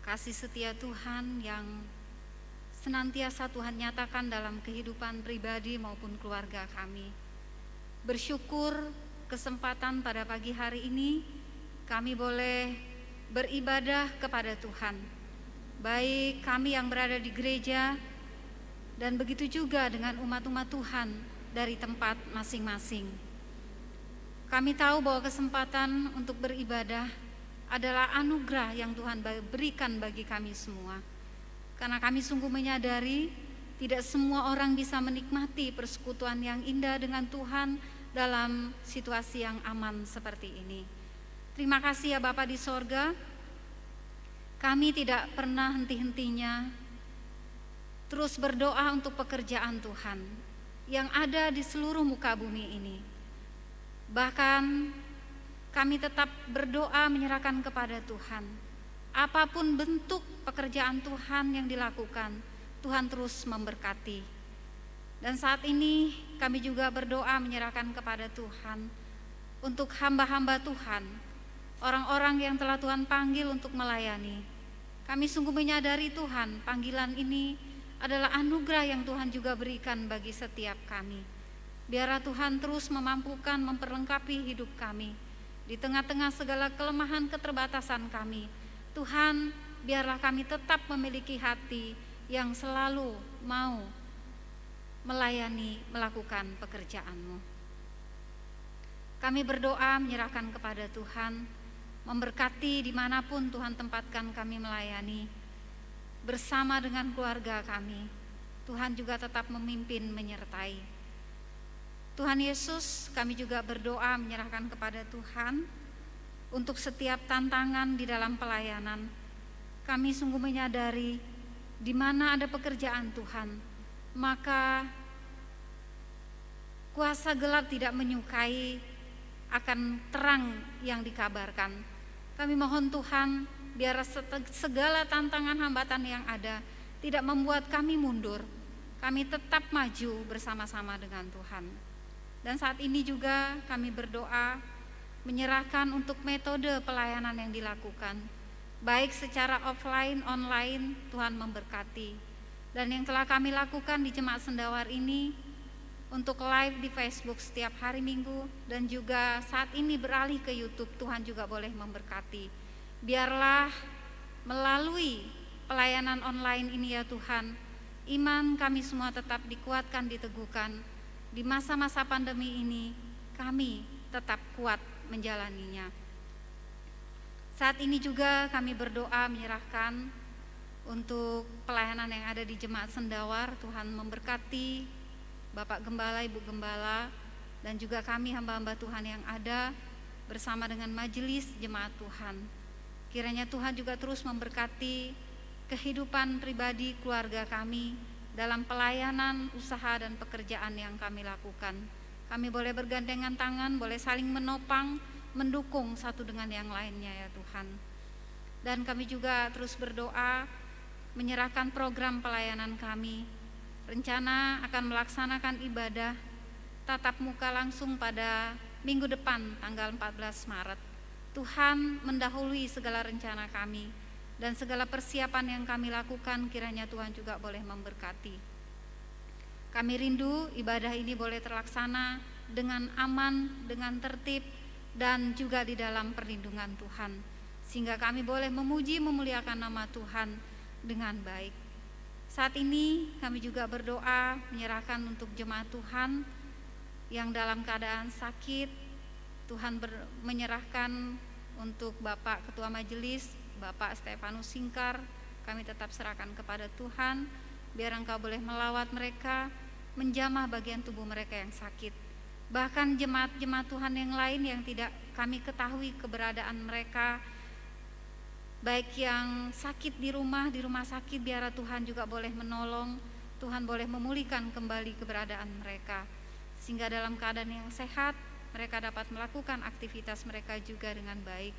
kasih setia Tuhan yang senantiasa Tuhan nyatakan dalam kehidupan pribadi maupun keluarga kami. Bersyukur kesempatan pada pagi hari ini kami boleh beribadah kepada Tuhan. Baik kami yang berada di gereja dan begitu juga dengan umat-umat Tuhan dari tempat masing-masing. Kami tahu bahwa kesempatan untuk beribadah adalah anugerah yang Tuhan berikan bagi kami semua. Karena kami sungguh menyadari tidak semua orang bisa menikmati persekutuan yang indah dengan Tuhan dalam situasi yang aman seperti ini. Terima kasih ya Bapa di sorga, kami tidak pernah henti-hentinya terus berdoa untuk pekerjaan Tuhan yang ada di seluruh muka bumi ini. Bahkan kami tetap berdoa menyerahkan kepada Tuhan. Apapun bentuk pekerjaan Tuhan yang dilakukan, Tuhan terus memberkati. Dan saat ini kami juga berdoa menyerahkan kepada Tuhan untuk hamba-hamba Tuhan, orang-orang yang telah Tuhan panggil untuk melayani. Kami sungguh menyadari Tuhan, panggilan ini adalah anugerah yang Tuhan juga berikan bagi setiap kami. Biarlah Tuhan terus memampukan, memperlengkapi hidup kami di tengah-tengah segala kelemahan keterbatasan kami. Tuhan, biarlah kami tetap memiliki hati yang selalu mau melayani, melakukan pekerjaan-Mu. Kami berdoa menyerahkan kepada Tuhan, memberkati dimanapun Tuhan tempatkan kami melayani. Bersama dengan keluarga kami, Tuhan juga tetap memimpin, menyertai. Tuhan Yesus, kami juga berdoa menyerahkan kepada Tuhan untuk setiap tantangan di dalam pelayanan. Kami sungguh menyadari di mana ada pekerjaan Tuhan, maka kuasa gelap tidak menyukai akan terang yang dikabarkan. Kami mohon Tuhan, biar segala tantangan hambatan yang ada tidak membuat kami mundur. Kami tetap maju bersama-sama dengan Tuhan. Dan saat ini juga kami berdoa menyerahkan untuk metode pelayanan yang dilakukan, baik secara offline, online, Tuhan memberkati. Dan yang telah kami lakukan di Jemaat Sendawar ini untuk live di Facebook setiap hari Minggu, dan juga saat ini beralih ke YouTube, Tuhan juga boleh memberkati. Biarlah melalui pelayanan online ini ya Tuhan, iman kami semua tetap dikuatkan, diteguhkan. Di masa-masa pandemi ini kami tetap kuat menjalaninya. Saat ini juga kami berdoa menyerahkan untuk pelayanan yang ada di Jemaat Sendawar. Tuhan memberkati Bapak Gembala, Ibu Gembala, dan juga kami hamba-hamba Tuhan yang ada bersama dengan majelis jemaat Tuhan. Kiranya Tuhan juga terus memberkati kehidupan pribadi keluarga kami dalam pelayanan, usaha, dan pekerjaan yang kami lakukan. Kami boleh bergandengan tangan, boleh saling menopang, mendukung satu dengan yang lainnya ya Tuhan. Dan kami juga terus berdoa menyerahkan program pelayanan kami. Rencana akan melaksanakan ibadah tatap muka langsung pada minggu depan tanggal 14 Maret. Tuhan mendahului segala rencana kami, dan segala persiapan yang kami lakukan kiranya Tuhan juga boleh memberkati. Kami rindu ibadah ini boleh terlaksana dengan aman, dengan tertib, dan juga di dalam perlindungan Tuhan, sehingga kami boleh memuji, memuliakan nama Tuhan dengan baik. Saat ini kami juga berdoa menyerahkan untuk jemaat Tuhan yang dalam keadaan sakit. Tuhan menyerahkan untuk Bapak Ketua Majelis, Bapak Stefanus Singkar, kami tetap serahkan kepada Tuhan. Biar Engkau boleh melawat mereka, menjamah bagian tubuh mereka yang sakit. Bahkan jemaat-jemaat Tuhan yang lain yang tidak kami ketahui keberadaan mereka, baik yang sakit di rumah sakit, biar Tuhan juga boleh menolong, Tuhan boleh memulihkan kembali keberadaan mereka, sehingga dalam keadaan yang sehat mereka dapat melakukan aktivitas mereka juga dengan baik.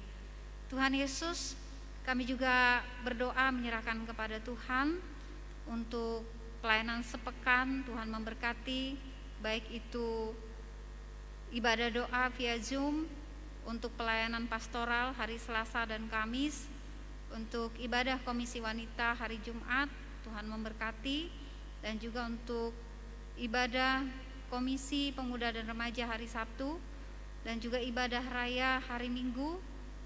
Tuhan Yesus, kami juga berdoa menyerahkan kepada Tuhan untuk pelayanan sepekan. Tuhan memberkati, baik itu ibadah doa via Zoom, untuk pelayanan pastoral hari Selasa dan Kamis, untuk ibadah komisi wanita hari Jumat, Tuhan memberkati, dan juga untuk ibadah komisi pemuda dan remaja hari Sabtu. dan juga ibadah raya hari Minggu,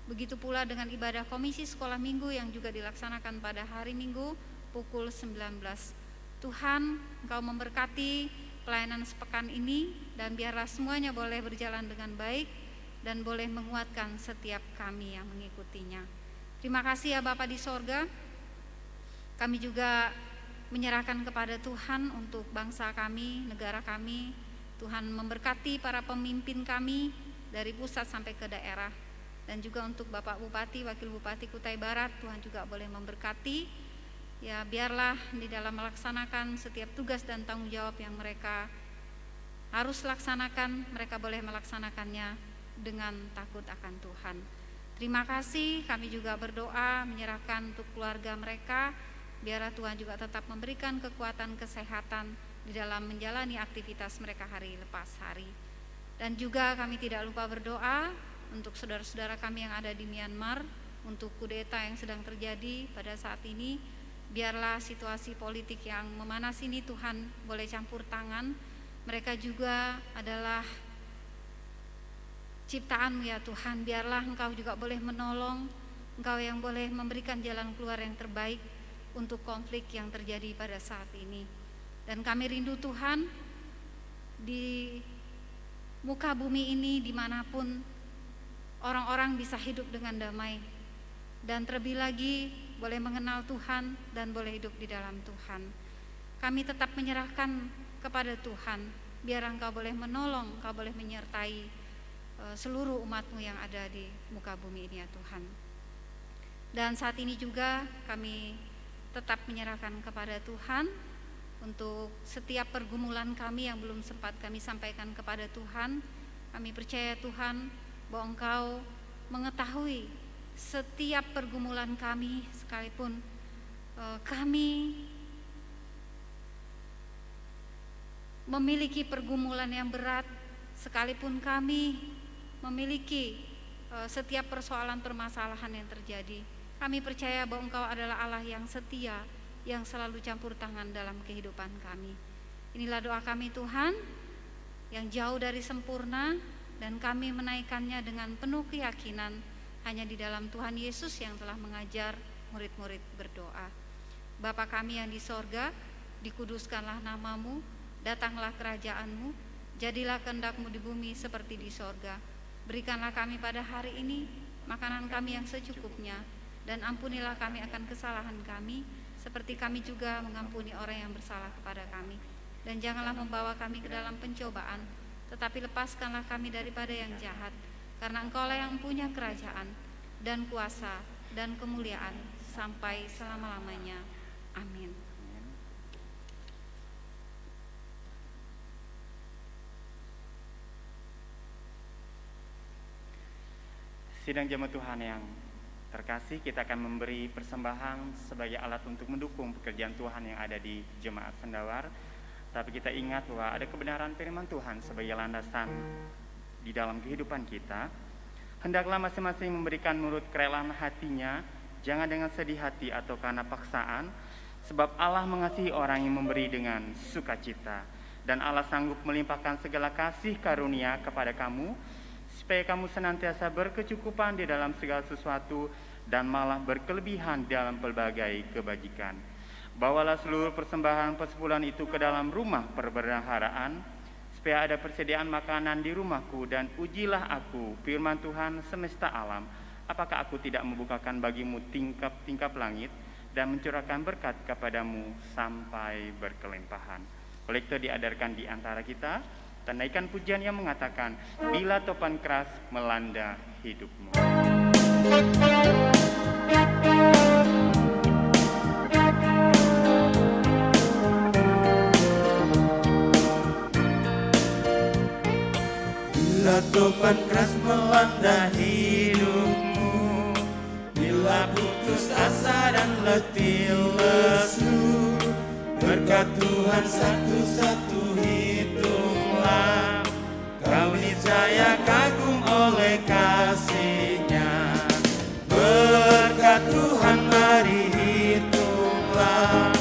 begitu pula dengan ibadah komisi sekolah minggu yang juga dilaksanakan pada hari Minggu pukul 19. Tuhan, Engkau memberkati pelayanan sepekan ini dan biarlah semuanya boleh berjalan dengan baik dan boleh menguatkan setiap kami yang mengikutinya. Terima kasih ya Bapa di sorga. Kami juga menyerahkan kepada Tuhan untuk bangsa kami, negara kami. Tuhan memberkati para pemimpin kami dari pusat sampai ke daerah. Dan juga untuk Bapak Bupati, Wakil Bupati Kutai Barat, Tuhan juga boleh memberkati. Ya biarlah di dalam melaksanakan setiap tugas dan tanggung jawab yang mereka harus laksanakan, mereka boleh melaksanakannya dengan takut akan Tuhan. Terima kasih, kami juga berdoa menyerahkan untuk keluarga mereka, biarlah Tuhan juga tetap memberikan kekuatan kesehatan di dalam menjalani aktivitas mereka hari lepas hari. Dan juga kami tidak lupa berdoa untuk saudara-saudara kami yang ada di Myanmar, untuk kudeta yang sedang terjadi pada saat ini. Biarlah situasi politik yang memanas ini Tuhan boleh campur tangan. Mereka juga adalah ciptaan-Mu ya Tuhan. Biarlah Engkau juga boleh menolong, Engkau yang boleh memberikan jalan keluar yang terbaik untuk konflik yang terjadi pada saat ini. Dan kami rindu Tuhan, di muka bumi ini dimanapun orang-orang bisa hidup dengan damai, dan terlebih lagi boleh mengenal Tuhan dan boleh hidup di dalam Tuhan. Kami tetap menyerahkan kepada Tuhan, biar Engkau boleh menolong, Engkau boleh menyertai seluruh umat-Mu yang ada di muka bumi ini ya Tuhan. Dan saat ini juga kami tetap menyerahkan kepada Tuhan untuk setiap pergumulan kami yang belum sempat kami sampaikan kepada Tuhan. Kami percaya Tuhan bahwa Engkau mengetahui setiap pergumulan kami, sekalipun kami memiliki pergumulan yang berat, sekalipun kami memiliki setiap persoalan permasalahan yang terjadi. Kami percaya bahwa Engkau adalah Allah yang setia, yang selalu campur tangan dalam kehidupan kami. Inilah doa kami Tuhan, yang jauh dari sempurna, dan kami menaikkannya dengan penuh keyakinan hanya di dalam Tuhan Yesus yang telah mengajar murid-murid berdoa. Bapa kami yang di sorga, dikuduskanlah nama-Mu, datanglah kerajaan-Mu, jadilah kehendak-Mu di bumi seperti di sorga. Berikanlah kami pada hari ini makanan kami yang secukupnya, dan ampunilah kami akan kesalahan kami, seperti kami juga mengampuni orang yang bersalah kepada kami. Dan janganlah membawa kami ke dalam pencobaan, tetapi lepaskanlah kami daripada yang jahat, karena Engkaulah yang punya kerajaan dan kuasa dan kemuliaan sampai selama-lamanya. Amin.
Sidang jemaat Tuhan yang terkasih, kita akan memberi persembahan sebagai alat untuk mendukung pekerjaan Tuhan yang ada di Jemaat Sendawar. Tapi kita ingat bahwa ada kebenaran firman Tuhan sebagai landasan di dalam kehidupan kita. Hendaklah masing-masing memberikan menurut kerelaan hatinya, jangan dengan sedih hati atau karena paksaan, sebab Allah mengasihi orang yang memberi dengan sukacita. Dan Allah sanggup melimpahkan segala kasih karunia kepada kamu, supaya kamu senantiasa berkecukupan di dalam segala sesuatu dan malah berkelebihan dalam pelbagai kebajikan. Bawalah seluruh persembahan persepuluhan itu ke dalam rumah perbendaharaan, supaya ada persediaan makanan di rumahku, dan ujilah aku, firman Tuhan semesta alam, apakah aku tidak membukakan bagimu tingkap langit dan mencurahkan berkat kepadamu sampai berkelimpahan. Kolektor diadarkan di antara kita, tandaikan pujian yang mengatakan, bila topan keras melanda hidupmu.
Bila topan keras melanda hidupmu, bila putus asa dan letih lesu, berkat Tuhan satu-satu hitunglah, kau niscaya kagum oleh kasih-Nya. Berkat Tuhan mari hitunglah,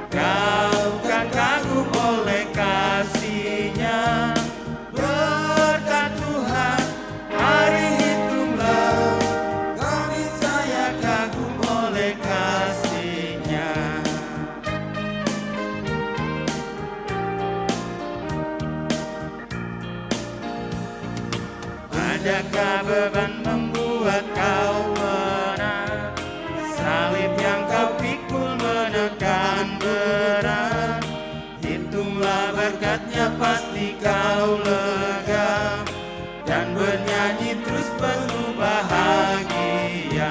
kau kan kagum oleh kasih-Nya. Berkat Tuhan adakah beban membuat kau berat? Salib yang kau pikul menekan berat. Hitunglah berkatnya, pasti kau lega, dan bernyanyi terus penuh bahagia.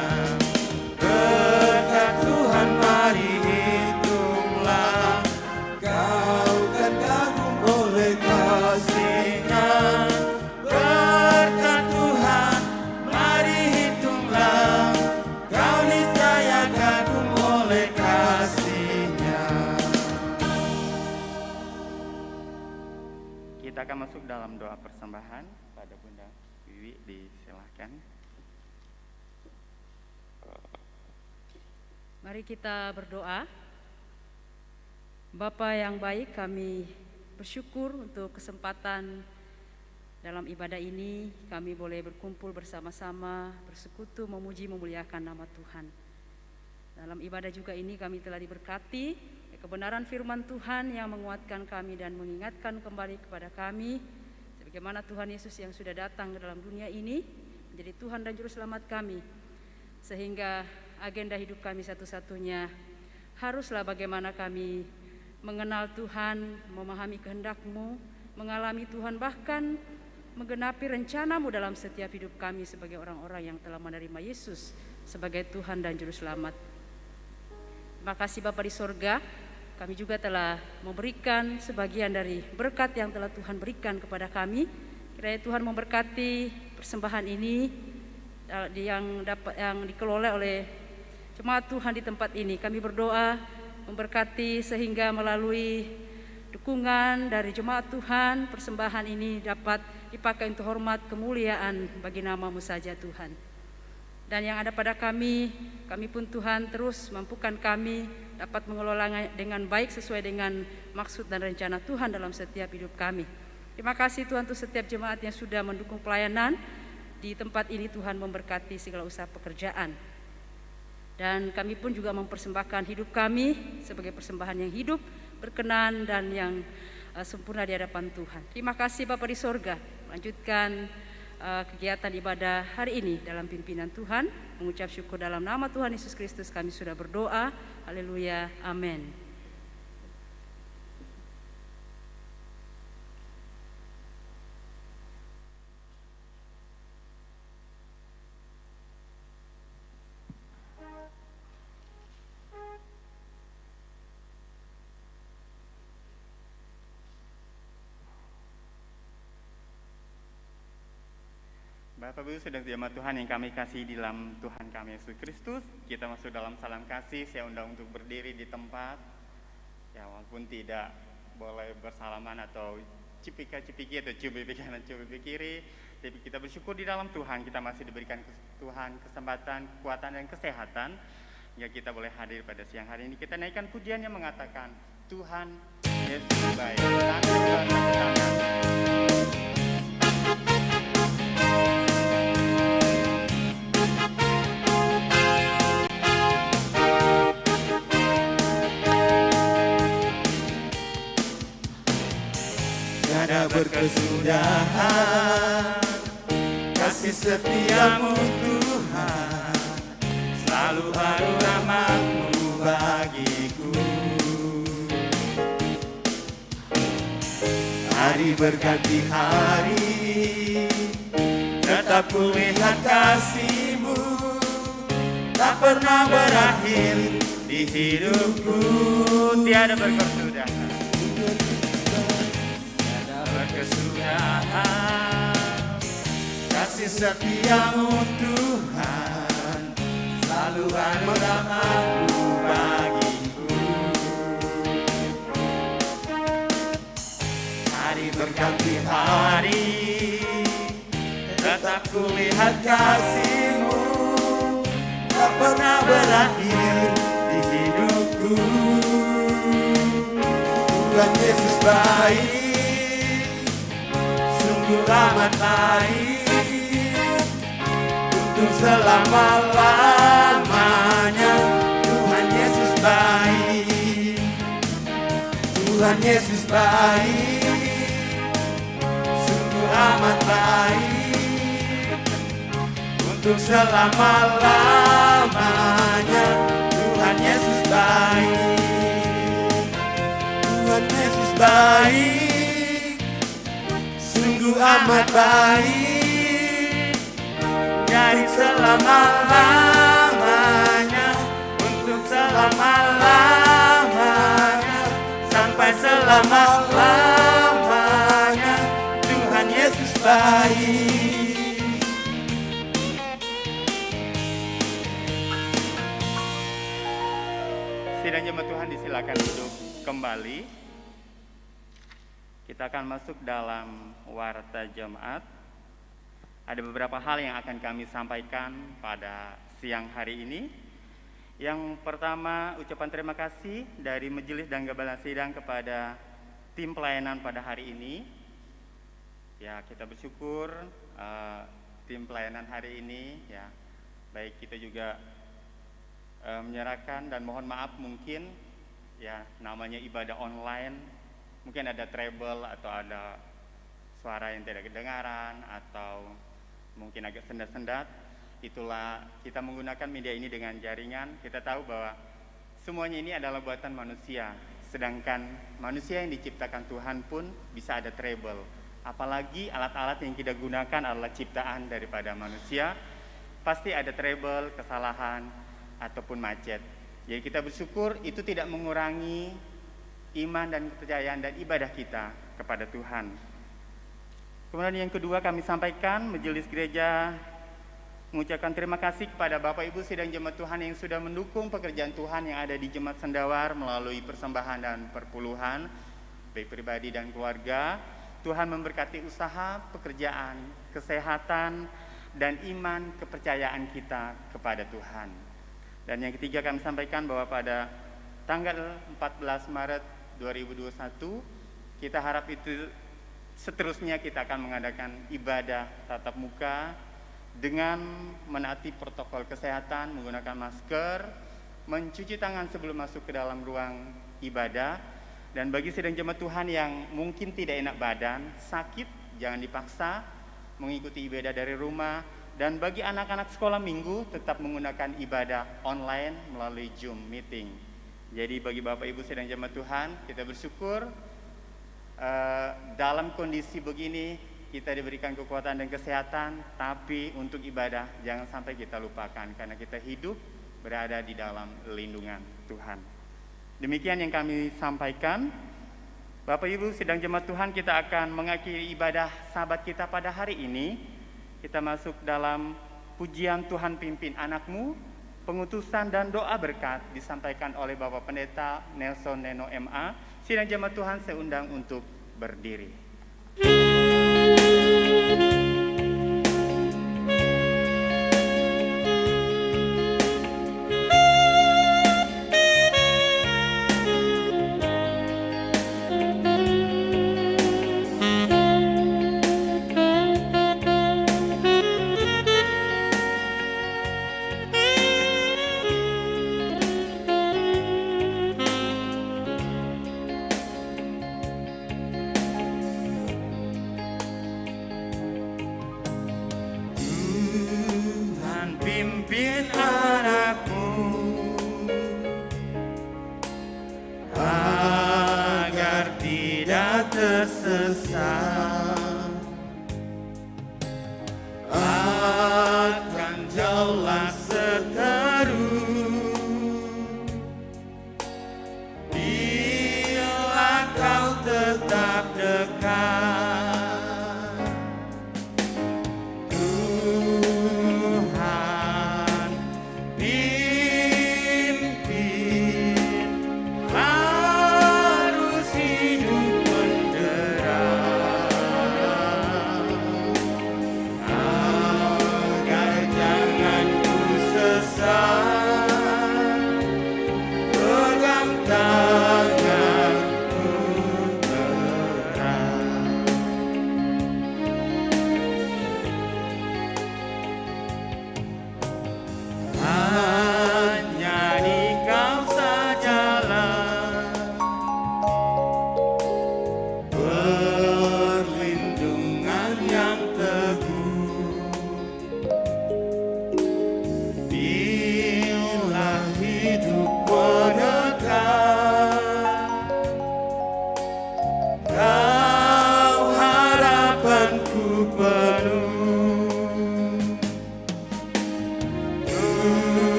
Berkat Tuhan mari hitunglah, kau kan kagum oleh kasih-Nya. Berkat Tuhan mari hitunglah, kau niscaya kagum oleh kasih-Nya.
Kita akan masuk dalam doa persembahan. Pada Bunda Wiwi disilahkan.
Mari kita berdoa. Bapa yang baik, kami bersyukur untuk kesempatan dalam ibadah ini. Kami boleh berkumpul bersama-sama, bersekutu, memuji, memuliakan nama Tuhan. Dalam ibadah juga ini kami telah diberkati kebenaran firman Tuhan yang menguatkan kami dan mengingatkan kembali kepada kami bagaimana Tuhan Yesus yang sudah datang ke dalam dunia ini menjadi Tuhan dan Juru Selamat kami. Sehingga agenda hidup kami satu-satunya haruslah bagaimana kami mengenal Tuhan, memahami kehendak-Mu, mengalami Tuhan, bahkan menggenapi rencana-Mu dalam setiap hidup kami sebagai orang-orang yang telah menerima Yesus sebagai Tuhan dan Juru Selamat. Terima kasih Bapa di sorga, kami juga telah memberikan sebagian dari berkat yang telah Tuhan berikan kepada kami. Kiranya Tuhan memberkati persembahan ini yang dikelola oleh jemaat Tuhan di tempat ini. Kami berdoa memberkati sehingga melalui dukungan dari jemaat Tuhan, persembahan ini dapat dipakai untuk hormat kemuliaan bagi nama-Mu saja Tuhan. Dan yang ada pada kami pun Tuhan terus mampukan kami dapat mengelola dengan baik sesuai dengan maksud dan rencana Tuhan dalam setiap hidup kami. Terima kasih Tuhan untuk setiap jemaat yang sudah mendukung pelayanan di tempat ini. Tuhan memberkati segala usaha pekerjaan. Dan kami pun juga mempersembahkan hidup kami sebagai persembahan yang hidup, berkenan dan yang sempurna di hadapan Tuhan. Terima kasih Bapa di sorga. Lanjutkan kegiatan ibadah hari ini dalam pimpinan Tuhan. Mengucap syukur dalam nama Tuhan Yesus Kristus kami sudah berdoa. Haleluya, amin.
Bapak Ibu saudara jemaat Tuhan yang kami kasih di dalam Tuhan kami Yesus Kristus, kita masuk dalam salam kasih. Saya undang untuk berdiri di tempat. Ya, walaupun tidak boleh bersalaman atau cipika-cipiki atau cubit kanan cubit kiri, tapi kita bersyukur di dalam Tuhan kita masih diberikan Tuhan kesempatan, kekuatan dan kesehatan ya kita boleh hadir pada siang hari ini. Kita naikkan pujian yang mengatakan Tuhan Yesus baik.
Tiada berkesudahan kasih setiamu Tuhan, selalu haru rahmat-Mu bagiku. Hari berganti hari, tetap kulihat kasih-Mu, tak pernah berakhir di hidupku.
Tiada berkesudahan,
kasih setiamu Tuhan, selalu haru rahmat-Mu bagiku. Hari berganti hari, tetap kulihat kasih-Mu, tak pernah berakhir di hidupku. Tuhan Yesus baik, sungguh amat baik, untuk selama-lamanya. Tuhan Yesus baik, Tuhan Yesus baik, sungguh amat baik, untuk selama-lamanya. Tuhan Yesus baik, Tuhan Yesus baik, sungguh amat baik. Dari selama-lamanya, untuk selama-lamanya, sampai selama-lamanya, Tuhan Yesus baik.
Sidang jemaat Tuhan disilakan duduk kembali. Kita akan masuk dalam warta jemaat. Ada beberapa hal yang akan kami sampaikan pada siang hari ini. Yang pertama, ucapan terima kasih dari Majelis dan Gembala Sidang kepada tim pelayanan pada hari ini. Ya, kita bersyukur tim pelayanan hari ini, ya, baik kita juga menyerahkan dan mohon maaf mungkin ya namanya ibadah online, mungkin ada treble atau ada suara yang tidak kedengaran atau mungkin agak sendat-sendat. Itulah kita menggunakan media ini dengan jaringan. Kita tahu bahwa semuanya ini adalah buatan manusia, sedangkan manusia yang diciptakan Tuhan pun bisa ada treble. Apalagi alat-alat yang kita gunakan adalah ciptaan daripada manusia, pasti ada treble, kesalahan ataupun macet. Jadi kita bersyukur itu tidak mengurangi iman dan kepercayaan dan ibadah kita kepada Tuhan. Kemudian yang kedua, kami sampaikan Majelis Gereja mengucapkan terima kasih kepada Bapak Ibu Sidang Jemaat Tuhan yang sudah mendukung pekerjaan Tuhan yang ada di Jemaat Sendawar melalui persembahan dan perpuluhan, baik pribadi dan keluarga. Tuhan memberkati usaha, pekerjaan, kesehatan, dan iman kepercayaan kita kepada Tuhan. Dan yang ketiga, kami sampaikan bahwa pada tanggal 14 Maret 2021, kita harap itu seterusnya kita akan mengadakan ibadah tatap muka dengan menaati protokol kesehatan, menggunakan masker, mencuci tangan sebelum masuk ke dalam ruang ibadah. Dan bagi sidang jemaat Tuhan yang mungkin tidak enak badan, sakit, jangan dipaksa mengikuti ibadah dari rumah. Dan bagi anak-anak sekolah minggu tetap menggunakan ibadah online melalui Zoom meeting. Jadi bagi Bapak Ibu sidang jemaat Tuhan, kita bersyukur dalam kondisi begini kita diberikan kekuatan dan kesehatan, tapi untuk ibadah jangan sampai kita lupakan karena kita hidup berada di dalam lindungan Tuhan. Demikian yang kami sampaikan. Bapak Ibu sidang jemaat Tuhan, kita akan mengakhiri ibadah sahabat kita pada hari ini. Kita masuk dalam pujian Tuhan pimpin anakmu, pengutusan dan doa berkat disampaikan oleh Bapak Pendeta Nelson Neno MA. Sidang jemaat Tuhan saya undang untuk berdiri.
Pimpin anakmu agar tidak tersesat, akan jauhlah seteru bila kau tetap dekat.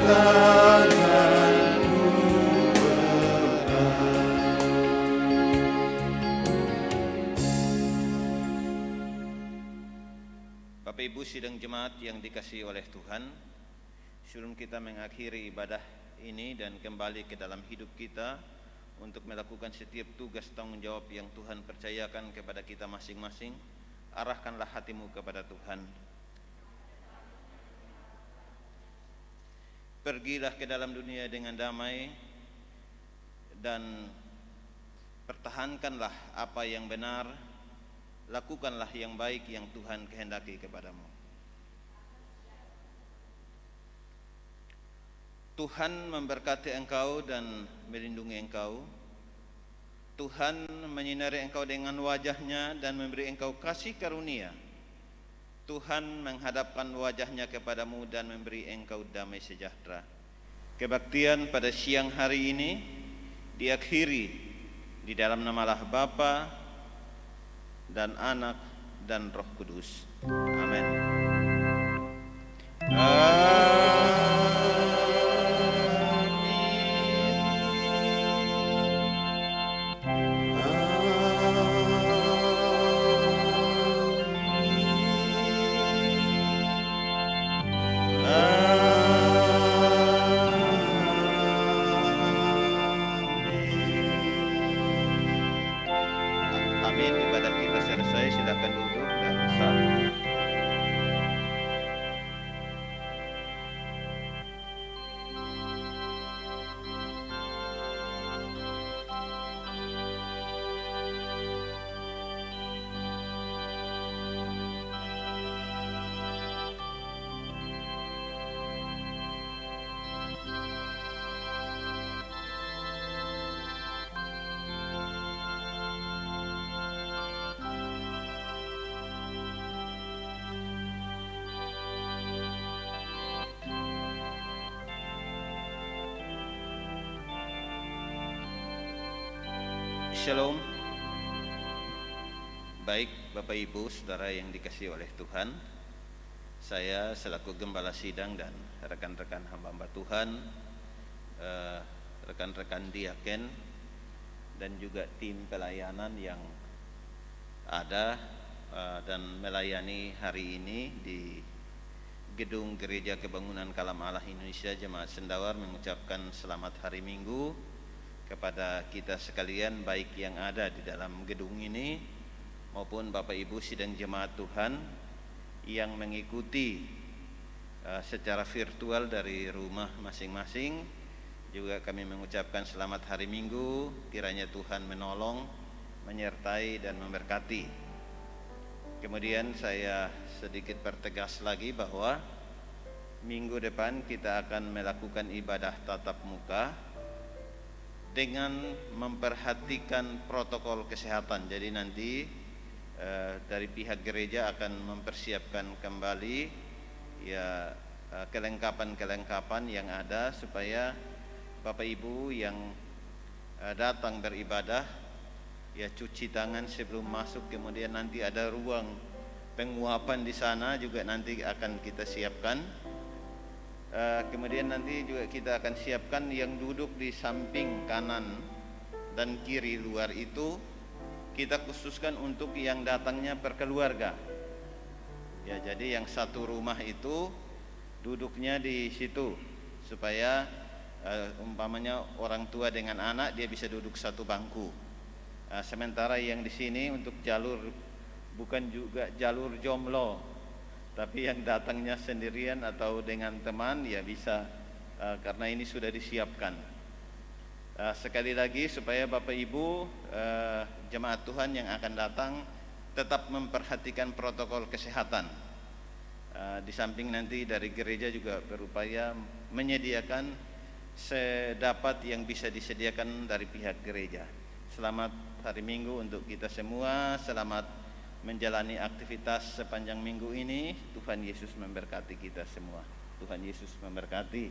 tanganku berat.
Bapak Ibu sidang jemaat yang dikasihi oleh Tuhan, sebelum kita mengakhiri ibadah ini dan kembali ke dalam hidup kita untuk melakukan setiap tugas tanggung jawab yang Tuhan percayakan kepada kita masing-masing, arahkanlah hatimu kepada Tuhan. Pergilah ke dalam dunia dengan damai dan pertahankanlah apa yang benar, lakukanlah yang baik yang Tuhan kehendaki kepadamu. Tuhan memberkati engkau dan melindungi engkau. Tuhan menyinari engkau dengan wajah-Nya dan memberi engkau kasih karunia. Tuhan menghadapkan wajah-Nya kepadamu dan memberi engkau damai sejahtera. Kebaktian pada siang hari ini diakhiri di dalam nama Allah Bapa dan Anak dan Roh Kudus. Amin. Amin. Ibadah kita selesai, silakan duduk dan sah. Shalom. Baik Bapak Ibu Saudara yang dikasihi oleh Tuhan, saya selaku Gembala Sidang dan rekan-rekan hamba-hamba Tuhan, rekan-rekan diaken dan juga tim pelayanan yang ada dan melayani hari ini di Gedung Gereja Kebangunan Kalam Allah Indonesia Jemaat Sendawar mengucapkan selamat hari Minggu kepada kita sekalian, baik yang ada di dalam gedung ini maupun Bapak Ibu sidang jemaat Tuhan yang mengikuti secara virtual dari rumah masing-masing. Juga kami mengucapkan selamat hari Minggu, kiranya Tuhan menolong, menyertai dan memberkati. Kemudian saya sedikit pertegas lagi bahwa minggu depan kita akan melakukan ibadah tatap muka dengan memperhatikan protokol kesehatan. Jadi nanti dari pihak gereja akan mempersiapkan kembali ya kelengkapan-kelengkapan yang ada supaya Bapak Ibu yang datang beribadah ya cuci tangan sebelum masuk, kemudian nanti ada ruang penguapan di sana juga nanti akan kita siapkan. Kemudian nanti juga kita akan siapkan yang duduk di samping kanan dan kiri luar itu kita khususkan untuk yang datangnya per keluarga. Ya, jadi yang satu rumah itu duduknya di situ supaya umpamanya orang tua dengan anak dia bisa duduk satu bangku. Sementara yang di sini untuk jalur bukan juga jalur jomblo, tapi yang datangnya sendirian atau dengan teman ya bisa, karena ini sudah disiapkan. Sekali lagi supaya Bapak Ibu jemaat Tuhan yang akan datang tetap memperhatikan protokol kesehatan. Di samping nanti dari gereja juga berupaya menyediakan sedapat yang bisa disediakan dari pihak gereja. Selamat hari Minggu untuk kita semua, selamat menjalani aktivitas sepanjang minggu ini. Tuhan Yesus memberkati kita semua. Tuhan Yesus memberkati.